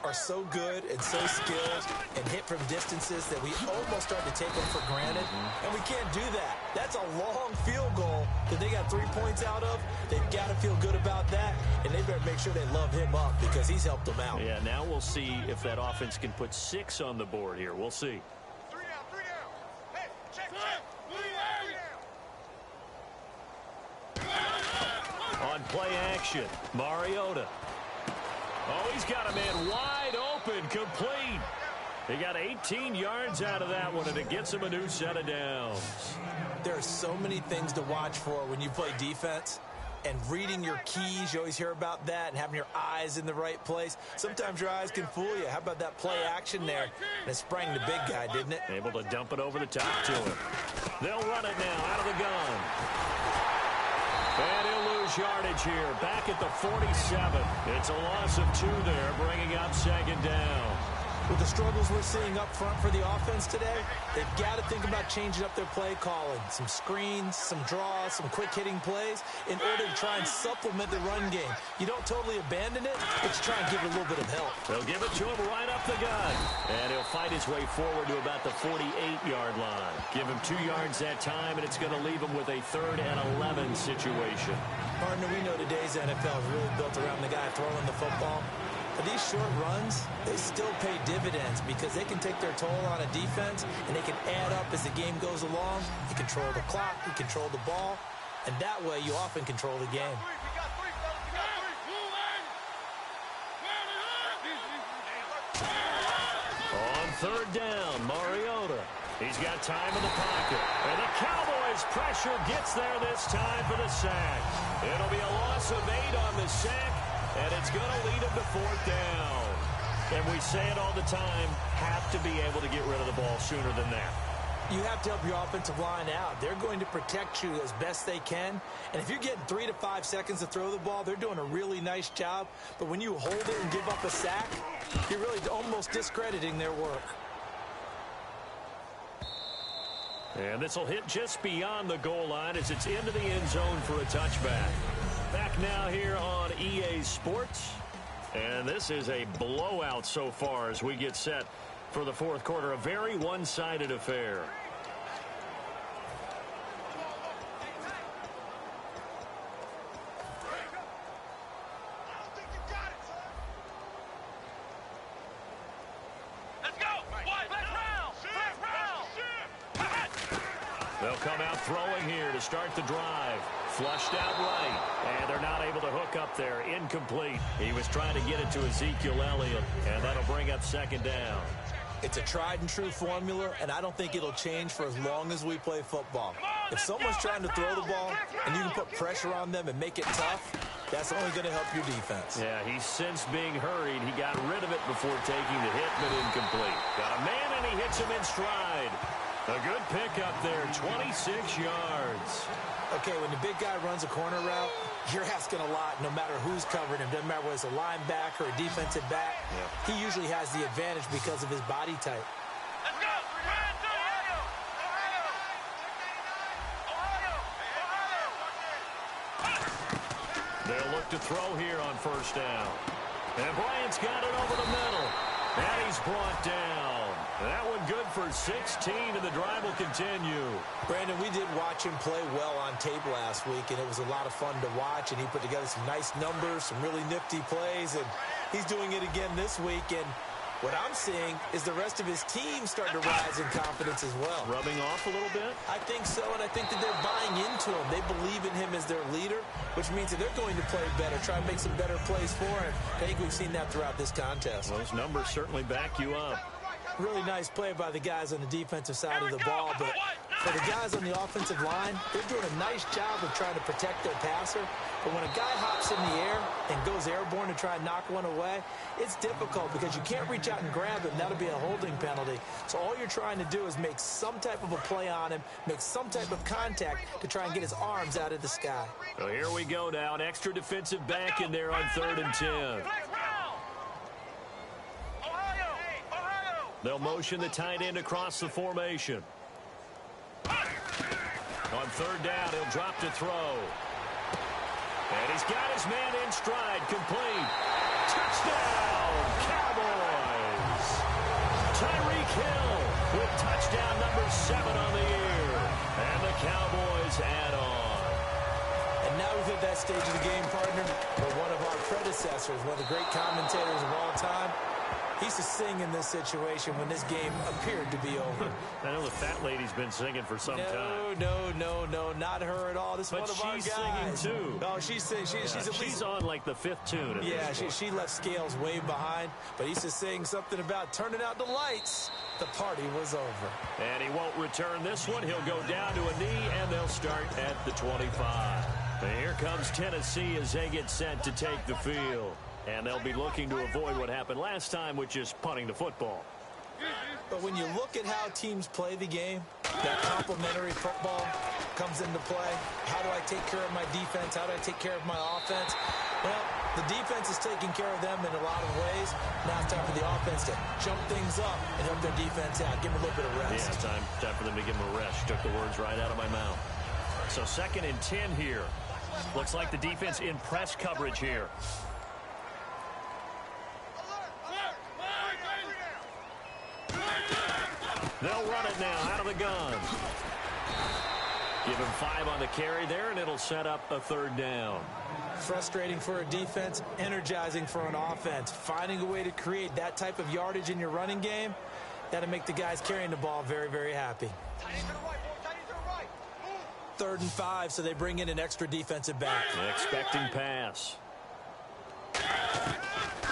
are so good and so skilled and hit from distances that we almost start to take them for granted. And we can't do that. That's a long field goal that they got 3 points out of. They've got to feel good about that, and they better make sure they love him up because he's helped them out. Yeah, now we'll see if that offense can put 6 on the board here. We'll see. On play action, Mariota. Oh, he's got a man wide open, complete. He got 18 yards out of that one, and it gets him a new set of downs. There are so many things to watch for when you play defense. And reading your keys, you always hear about that, and having your eyes in the right place. Sometimes your eyes can fool you. How about that play action there? And it sprang the big guy, didn't it? Able to dump it over the top to him. They'll run it now out of the gun. And he'll lose yardage here. Back at the 47. It's a loss of 2 there, bringing up second down. With the struggles we're seeing up front for the offense today, they've got to think about changing up their play calling. Some screens, some draws, some quick-hitting plays in order to try and supplement the run game. You don't totally abandon it, but you try and give it a little bit of help. They'll give it to him right up the gut. And he'll fight his way forward to about the 48-yard line. Give him 2 yards that time, and it's going to leave him with a 3rd and 11 situation. Partner, we know today's NFL is really built around the guy throwing the football. But these short runs, they still pay dividends because they can take their toll on a defense, and they can add up as the game goes along. You control the clock, you control the ball, and that way you often control the game. On 3rd down, Mariota. He's got time in the pocket. And the Cowboys' pressure gets there this time for the sack. It'll be a loss of 8 on the sack. And it's going to lead him to 4th down. And we say it all the time, have to be able to get rid of the ball sooner than that. You have to help your offensive line out. They're going to protect you as best they can. And if you're getting 3 to 5 seconds to throw the ball, they're doing a really nice job. But when you hold it and give up a sack, you're really almost discrediting their work. And this will hit just beyond the goal line as it's into the end zone for a touchback. Back now here on EA Sports. And this is a blowout so far as we get set for the fourth quarter. A very one-sided affair. They'll come out throwing here to start the drive. Flushed out right, and they're not able to hook up there. Incomplete. He was trying to get it to Ezekiel Elliott, and that'll bring up second down. It's a tried-and-true formula, and I don't think it'll change for as long as we play football. If someone's trying to throw the ball and you can put pressure on them and make it tough, that's only going to help your defense. Yeah, he's since being hurried. He got rid of it before taking the hit, but incomplete. Got a man, and he hits him in stride. A good pickup there, 26 yards. Okay, when the big guy runs a corner route, you're asking a lot no matter who's covering him. Doesn't matter whether it's a linebacker or a defensive back. Yeah. He usually has the advantage because of his body type. Let's go! They'll look to throw here on first down. And Bryant's got it over the middle. And he's brought down. That one good for 16, and the drive will continue. Brandon, we did watch him play well on tape last week, and it was a lot of fun to watch, and he put together some nice numbers, some really nifty plays, and he's doing it again this week. And what I'm seeing is the rest of his team starting to rise in confidence as well. Rubbing off a little bit? I think so, and I think that they're buying into him. They believe in him as their leader, which means that they're going to play better, try and make some better plays for him. I think we've seen that throughout this contest. Those numbers certainly back you up. Really nice play by the guys on the defensive side of the ball, but for the guys on the offensive line, they're doing a nice job of trying to protect their passer. But when a guy hops in the air and goes airborne to try and knock one away, it's difficult because you can't reach out and grab him. That'll be a holding penalty. So all you're trying to do is make some type of a play on him, make some type of contact to try and get his arms out of the sky. So here we go now. An extra defensive back in there on 3rd and 10. They'll motion the tight end across the formation. On 3rd down, he'll drop to throw. And he's got his man in stride, complete. Touchdown, Cowboys! Tyreek Hill with touchdown number 7 on the year. And the Cowboys add on. And now we've hit that stage of the game, partner, where one of our predecessors, one of the great commentators of all time, he used to sing in this situation when this game appeared to be over. I know the fat lady's been singing for some time. No, not her at all. This is one of our guys. But she's singing too. Oh, she's singing. She's on like the 5th tune. Yeah, she left Scales way behind. But he used to sing something about turning out the lights. The party was over. And he won't return this one. He'll go down to a knee, and they'll start at the 25. And here comes Tennessee as they get set to take the field. And they'll be looking to avoid what happened last time, which is punting the football. But when you look at how teams play the game, that complementary football comes into play. How do I take care of my defense? How do I take care of my offense? Well, the defense is taking care of them in a lot of ways. Now it's time for the offense to jump things up and help their defense out. Give them a little bit of rest. Yeah, time for them to give them a rest. Took the words right out of my mouth. So 2nd and 10 here. Looks like the defense in press coverage here. They'll run it now out of the gun. Give him 5 on the carry there, and it'll set up a 3rd down. Frustrating for a defense, energizing for an offense. Finding a way to create that type of yardage in your running game, that'll make the guys carrying the ball very, very happy. 3rd and 5, so they bring in an extra defensive back. Expecting pass.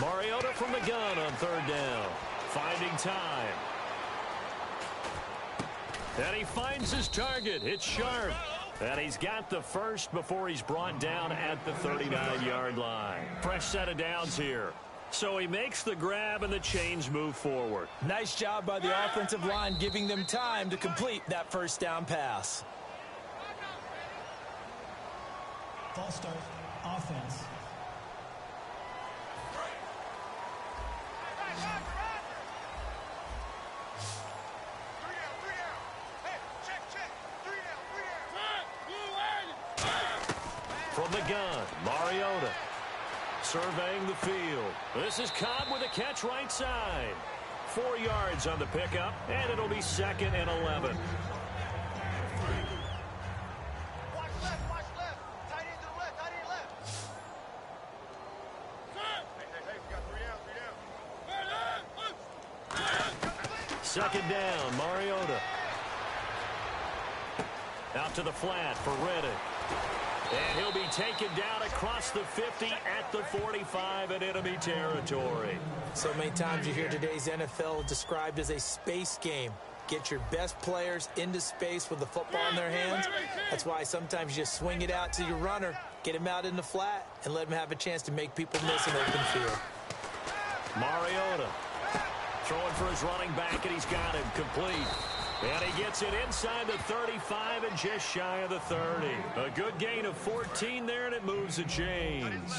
Mariota from the gun on 3rd down. Finding time. And he finds his target. It's sharp. And he's got the first before he's brought down at the 39-yard line. Fresh set of downs here. So he makes the grab and the chains move forward. Nice job by the offensive line giving them time to complete that first down pass. False start, offense. From the gun, Mariota. Surveying the field. This is Cobb with a catch right side. 4 yards on the pickup, and it'll be 2nd and 11. Watch left. Tight end to the left, tight end left. Hey, we got 3 down. 2nd down, Mariota. Out to the flat for Reddick. And he'll be taken down across the 50 at the 45 in enemy territory. So many times you hear today's NFL described as a space game. Get your best players into space with the football in their hands. That's why sometimes you just swing it out to your runner, get him out in the flat, and let him have a chance to make people miss an open field. Mariota throwing for his running back, and he's got him complete. And he gets it inside the 35 and just shy of the 30. A good gain of 14 there, and it moves the chains.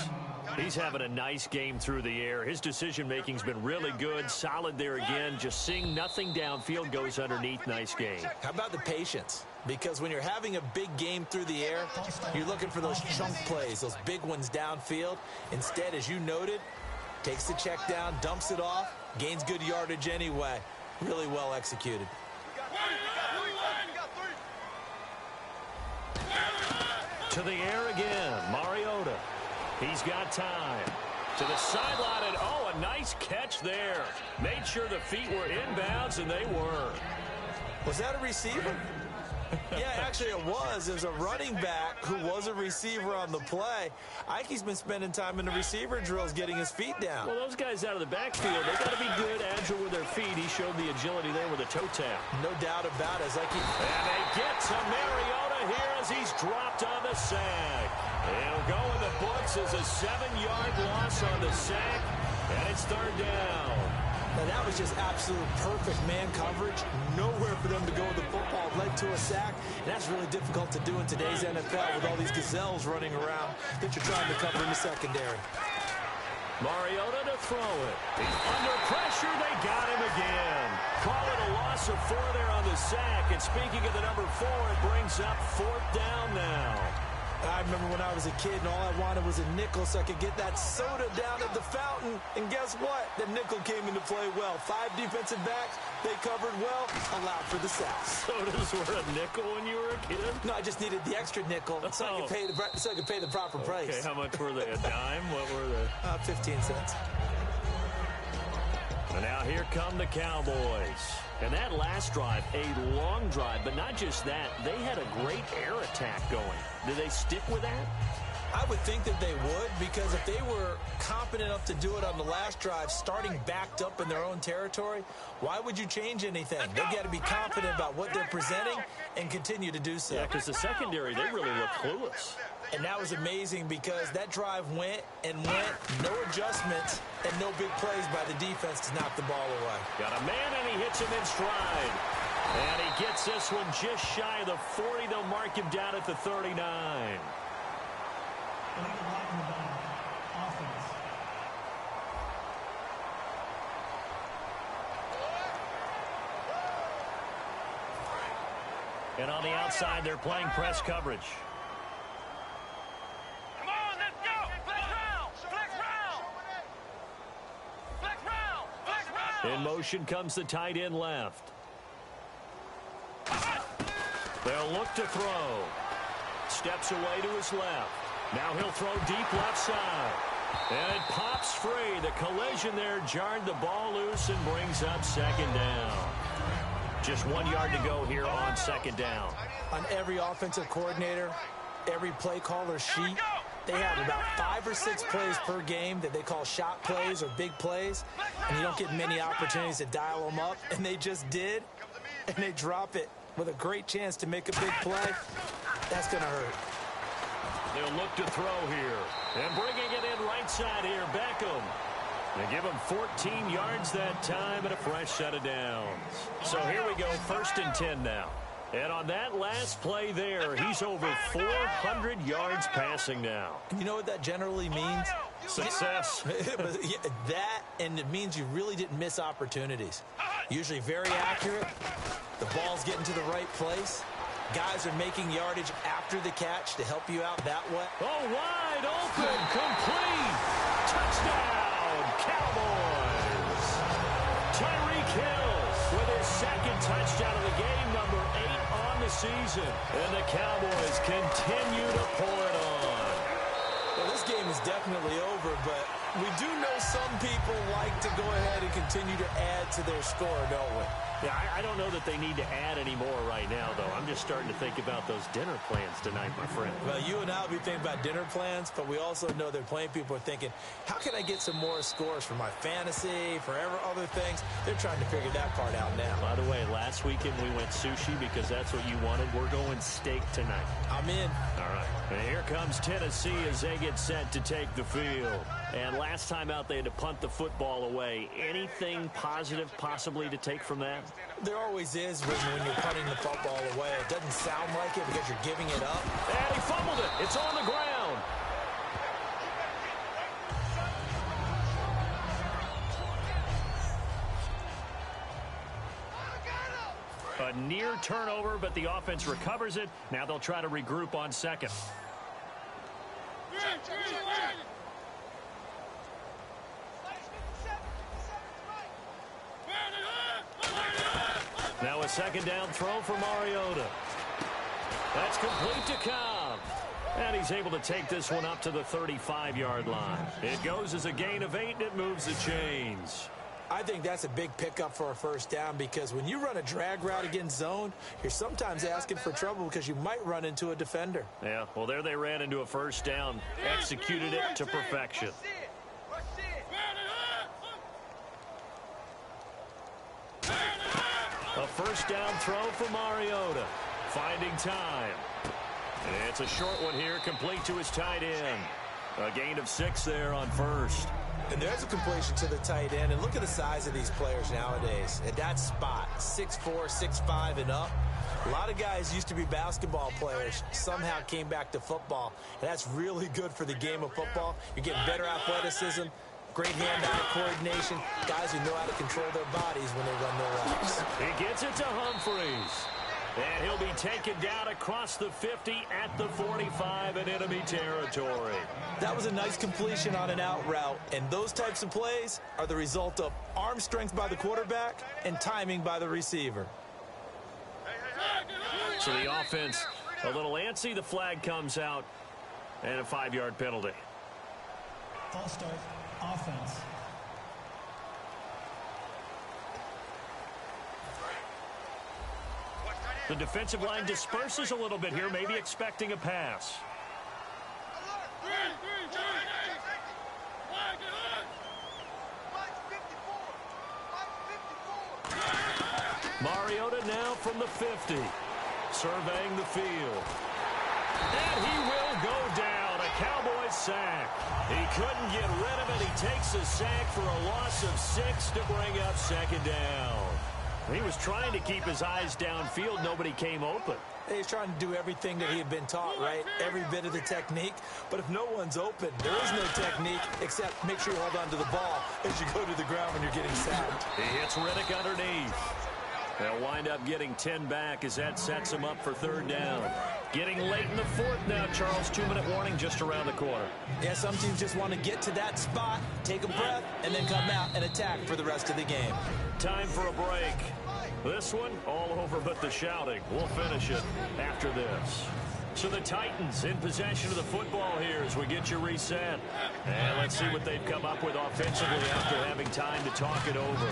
He's having a nice game through the air. His decision-making's been really good. Solid there again. Just seeing nothing downfield goes underneath. Nice game. How about the patience? Because when you're having a big game through the air, you're looking for those chunk plays, those big ones downfield. Instead, as you noted, takes the check down, dumps it off, gains good yardage anyway. Really well executed. To the air again, Mariota. He's got time. To the sideline, and oh, a nice catch there. Made sure the feet were inbounds, and they were. Was that a receiver? Yeah, actually it was. It was a running back who was a receiver on the play. Ike's been spending time in the receiver drills getting his feet down. Well, those guys out of the backfield, they got to be good, agile with their feet. He showed the agility there with a toe tap. No doubt about it. And they get to Mariota here as he's dropped on the sack. It'll go in the books as a 7-yard loss on the sack, and it's 3rd down. Now, that was just absolute perfect man coverage. Nowhere for them to go with the football. Led to a sack. And that's really difficult to do in today's NFL with all these gazelles running around that you're trying to cover in the secondary. Mariota to throw it. He's under pressure. They got him again. Call it a loss of 4 there on the sack. And speaking of the number 4, it brings up 4th down now. I remember when I was a kid and all I wanted was a nickel so I could get that soda down at the fountain. And guess what? The nickel came into play well. 5 defensive backs, they covered well, allowed for the sack. Sodas were a nickel when you were a kid? No, I just needed the extra nickel so I could pay the proper price. Okay, how much were they? A dime? What were they? 15 cents. And now here come the Cowboys. And that last drive, a long drive, but not just that. They had a great air attack going. Do they stick with that? I would think that they would, because if they were competent enough to do it on the last drive, starting backed up in their own territory, why would you change anything? They got to be confident about what they're presenting and continue to do so. Yeah, because the secondary, they really look clueless. And that was amazing because that drive went and went, no adjustments, and no big plays by the defense to knock the ball away. Got a man, and he hits him in stride. And he gets this one just shy of the 40. They'll mark him down at the 39. And on the outside, they're playing press coverage. Come on, let's go! Flex round! Flex round! Flex round! Flex round! In motion comes the tight end left. They'll look to throw. Steps away to his left. Now he'll throw deep left side. And it pops free. The collision there jarred the ball loose and brings up 2nd down. Just 1 yard to go here on 2nd down. On every offensive coordinator, every play caller sheet, they have about 5 or 6 plays per game that they call shot plays or big plays, and you don't get many opportunities to dial them up, and they just did, and they drop it with a great chance to make a big play. That's going to hurt. They'll look to throw here. And bringing it in right side here, Beckham. They give him 14 yards that time and a fresh set of downs. So here we go, 1st and 10 now. And on that last play there, he's over 400 yards passing now. You know what that generally means? Success. That, and it means you really didn't miss opportunities. Usually very accurate. The ball's getting to the right place. Guys are making yardage after the catch to help you out that way. Oh, wide open, complete. Touchdown, Cowboys. Tyreek Hill with his second touchdown of the game, number 8 on the season. And the Cowboys continue to pour it on. Well, this game is definitely over, but we do know some people like to go ahead and continue to add to their score, don't we? Yeah, I don't know that they need to add any more right now, though. I'm just starting to think about those dinner plans tonight, my friend. Well, you and I will be thinking about dinner plans, but we also know they're playing people are thinking, how can I get some more scores for my fantasy, for other things? They're trying to figure that part out now. By the way, last weekend we went sushi because that's what you wanted. We're going steak tonight. I'm in. All right. And here comes Tennessee as they get set to take the field. And last time out, they had to punt the football away. Anything positive possibly to take from that? There always is when you're punting the football away. It doesn't sound like it because you're giving it up. And he fumbled it. It's on the ground. A near turnover, but the offense recovers it. Now they'll try to regroup on second. Now a second down throw for Mariota. That's complete to Cobb. And he's able to take this one up to the 35-yard line. It goes as a gain of 8, and it moves the chains. I think that's a big pickup for a first down because when you run a drag route against zone, you're sometimes asking for trouble because you might run into a defender. Yeah, well, there they ran into a first down, executed it to perfection. A first down throw for Mariota, finding time. And it's a short one here, complete to his tight end. A gain of 6 there on first. And there's a completion to the tight end. And look at the size of these players nowadays. At that spot, 6'4", 6'5", and up. A lot of guys used to be basketball players, somehow came back to football. And that's really good for the game of football. You're getting better athleticism, great hand-eye coordination, guys who know how to control their bodies when they run their routes. He gets it to Humphreys. And he'll be taken down across the 50 at the 45 in enemy territory. That was a nice completion on an out route, and those types of plays are the result of arm strength by the quarterback and timing by the receiver. So the offense a little antsy. The flag comes out, and a 5-yard penalty. False start, offense. The defensive line disperses a little bit here, maybe expecting a pass. Mariota now from the 50, surveying the field. And he will go down, a Cowboys sack. He couldn't get rid of it. He takes a sack for a loss of 6 to bring up second down. He was trying to keep his eyes downfield. Nobody came open. He's trying to do everything that he had been taught, right? Every bit of the technique. But if no one's open, there is no technique except make sure you hold on to the ball as you go to the ground when you're getting sacked. He hits Riddick underneath. They'll wind up getting 10 back as that sets him up for third down. Getting late in the fourth now, Charles. 2-minute warning just around the corner. Yeah, some teams just want to get to that spot, take a breath, and then come out and attack for the rest of the game. Time for a break. This one, all over but the shouting. We'll finish it after this. So the Titans in possession of the football here as we get you reset. And let's see what they've come up with offensively after having time to talk it over.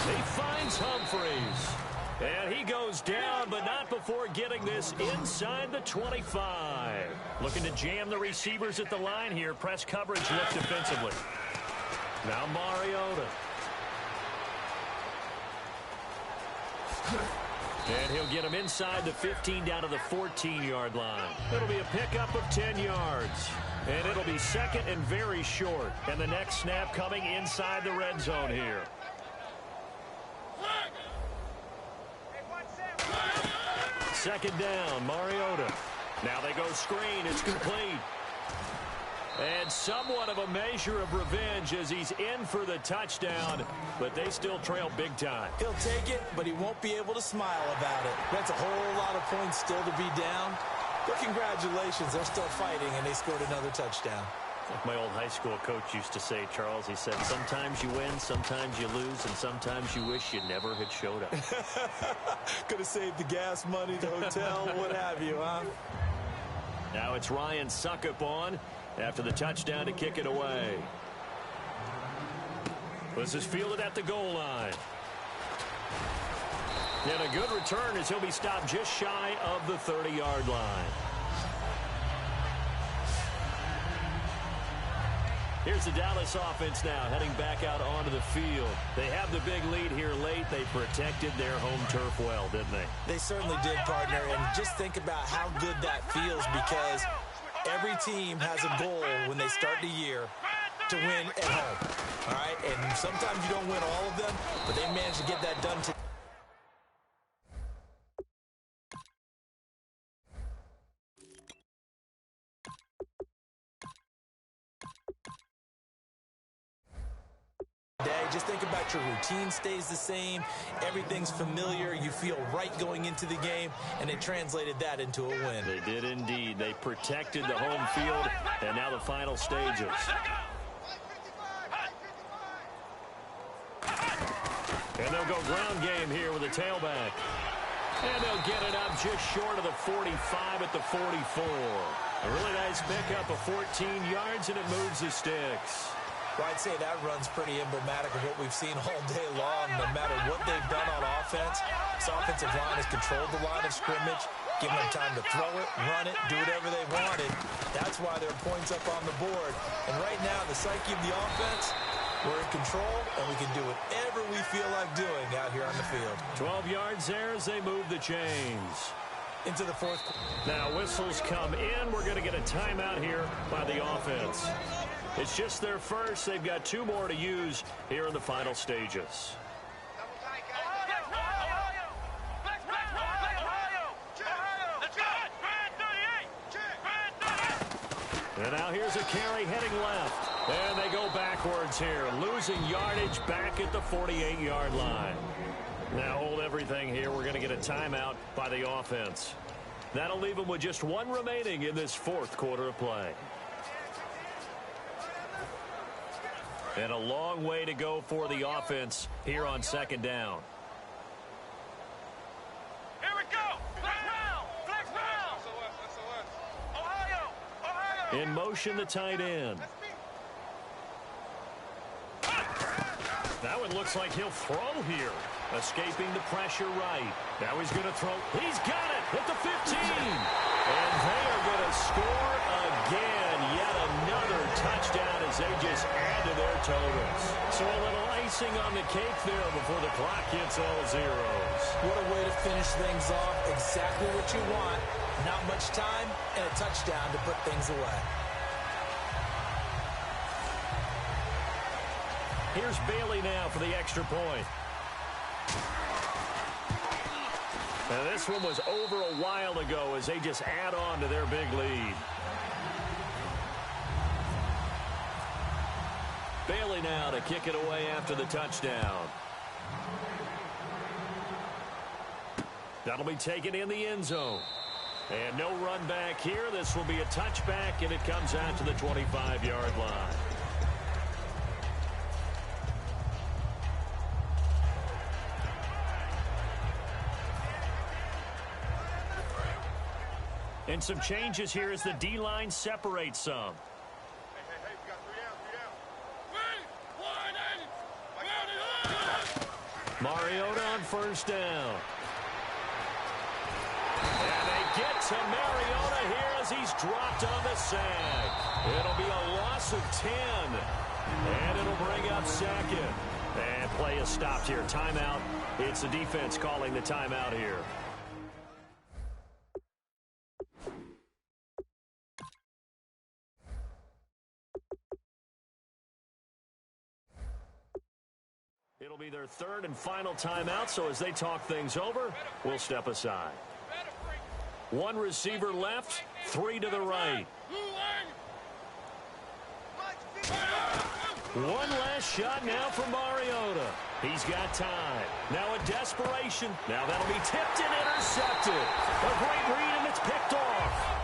He finds Humphreys. And he goes down, but not before getting this inside the 25. Looking to jam the receivers at the line here. Press coverage look defensively. Now Mariota. And he'll get him inside the 15 down to the 14-yard line. It'll be a pickup of 10 yards. And it'll be second and very short. And the next snap coming inside the red zone here. Second down, Mariota. Now they go screen. It's complete. And somewhat of a measure of revenge as he's in for the touchdown, but they still trail big time. He'll take it, but he won't be able to smile about it. That's a whole lot of points still to be down. But congratulations, they're still fighting, and they scored another touchdown. Like my old high school coach used to say, Charles, he said, sometimes you win, sometimes you lose, and sometimes you wish you never had showed up. Could have saved the gas money, the hotel, what have you, huh? Now it's Ryan Suckup on after the touchdown to kick it away. This is fielded at the goal line. And a good return as he'll be stopped just shy of the 30-yard line. Here's the Dallas offense now heading back out onto the field. They have the big lead here late. They protected their home turf well, didn't they? They certainly did, partner. And just think about how good that feels, because every team has a goal when they start the year to win at home. All right? And sometimes you don't win all of them, but they managed to get that done today. Just think about your routine stays the same. Everything's familiar. You feel right going into the game, and they translated that into a win. They did indeed. They protected the home field, and now the final stages. And they'll go ground game here with a tailback. And they'll get it up just short of the 45 at the 44. A really nice pickup of 14 yards, and it moves the sticks. Well, I'd say that run's pretty emblematic of what we've seen all day long. No matter what they've done on offense, this offensive line has controlled the line of scrimmage, given them time to throw it, run it, do whatever they wanted. That's why there are points up on the board. And right now, the psyche of the offense, we're in control, and we can do whatever we feel like doing out here on the field. 12 yards there as they move the chains. Into the fourth. Now whistles come in. We're going to get a timeout here by the offense. It's just their first. They've got 2 more to use here in the final stages. And now here's a carry heading left. And they go backwards here, losing yardage back at the 48-yard line. Now hold everything here. We're going to get a timeout by the offense. That'll leave them with just 1 remaining in this fourth quarter of play. And a long way to go for the offense here on second down. Here we go. Flex round. Flex round. Ohio. In motion, the tight end. That one looks like he'll throw here. Escaping the pressure right. Now he's going to throw. He's got it at the 15. And they are going to score again. Yet another touchdown as they just add to their totals. So a little icing on the cake there before the clock hits all zeros. What a way to finish things off. Exactly what you want. Not much time and a touchdown to put things away. Here's Bailey now for the extra point. Now this one was over a while ago as they just add on to their big lead. Bailey now to kick it away after the touchdown. That'll be taken in the end zone. And no run back here. This will be a touchback, and it comes out to the 25-yard line. And some changes here as the D-line separates some. Hey, we got 3 down. Mariota on first down. And they get to Mariota here as he's dropped on the sack. It'll be a loss of 10. And it'll bring up second. And play is stopped here. Timeout. It's the defense calling the timeout here. It'll be their third and final timeout, so as they talk things over, we'll step aside. 1 receiver left, 3 to the right. One last shot now for Mariota. He's got time. Now a desperation. Now that'll be tipped and intercepted. A great read, and it's picked off.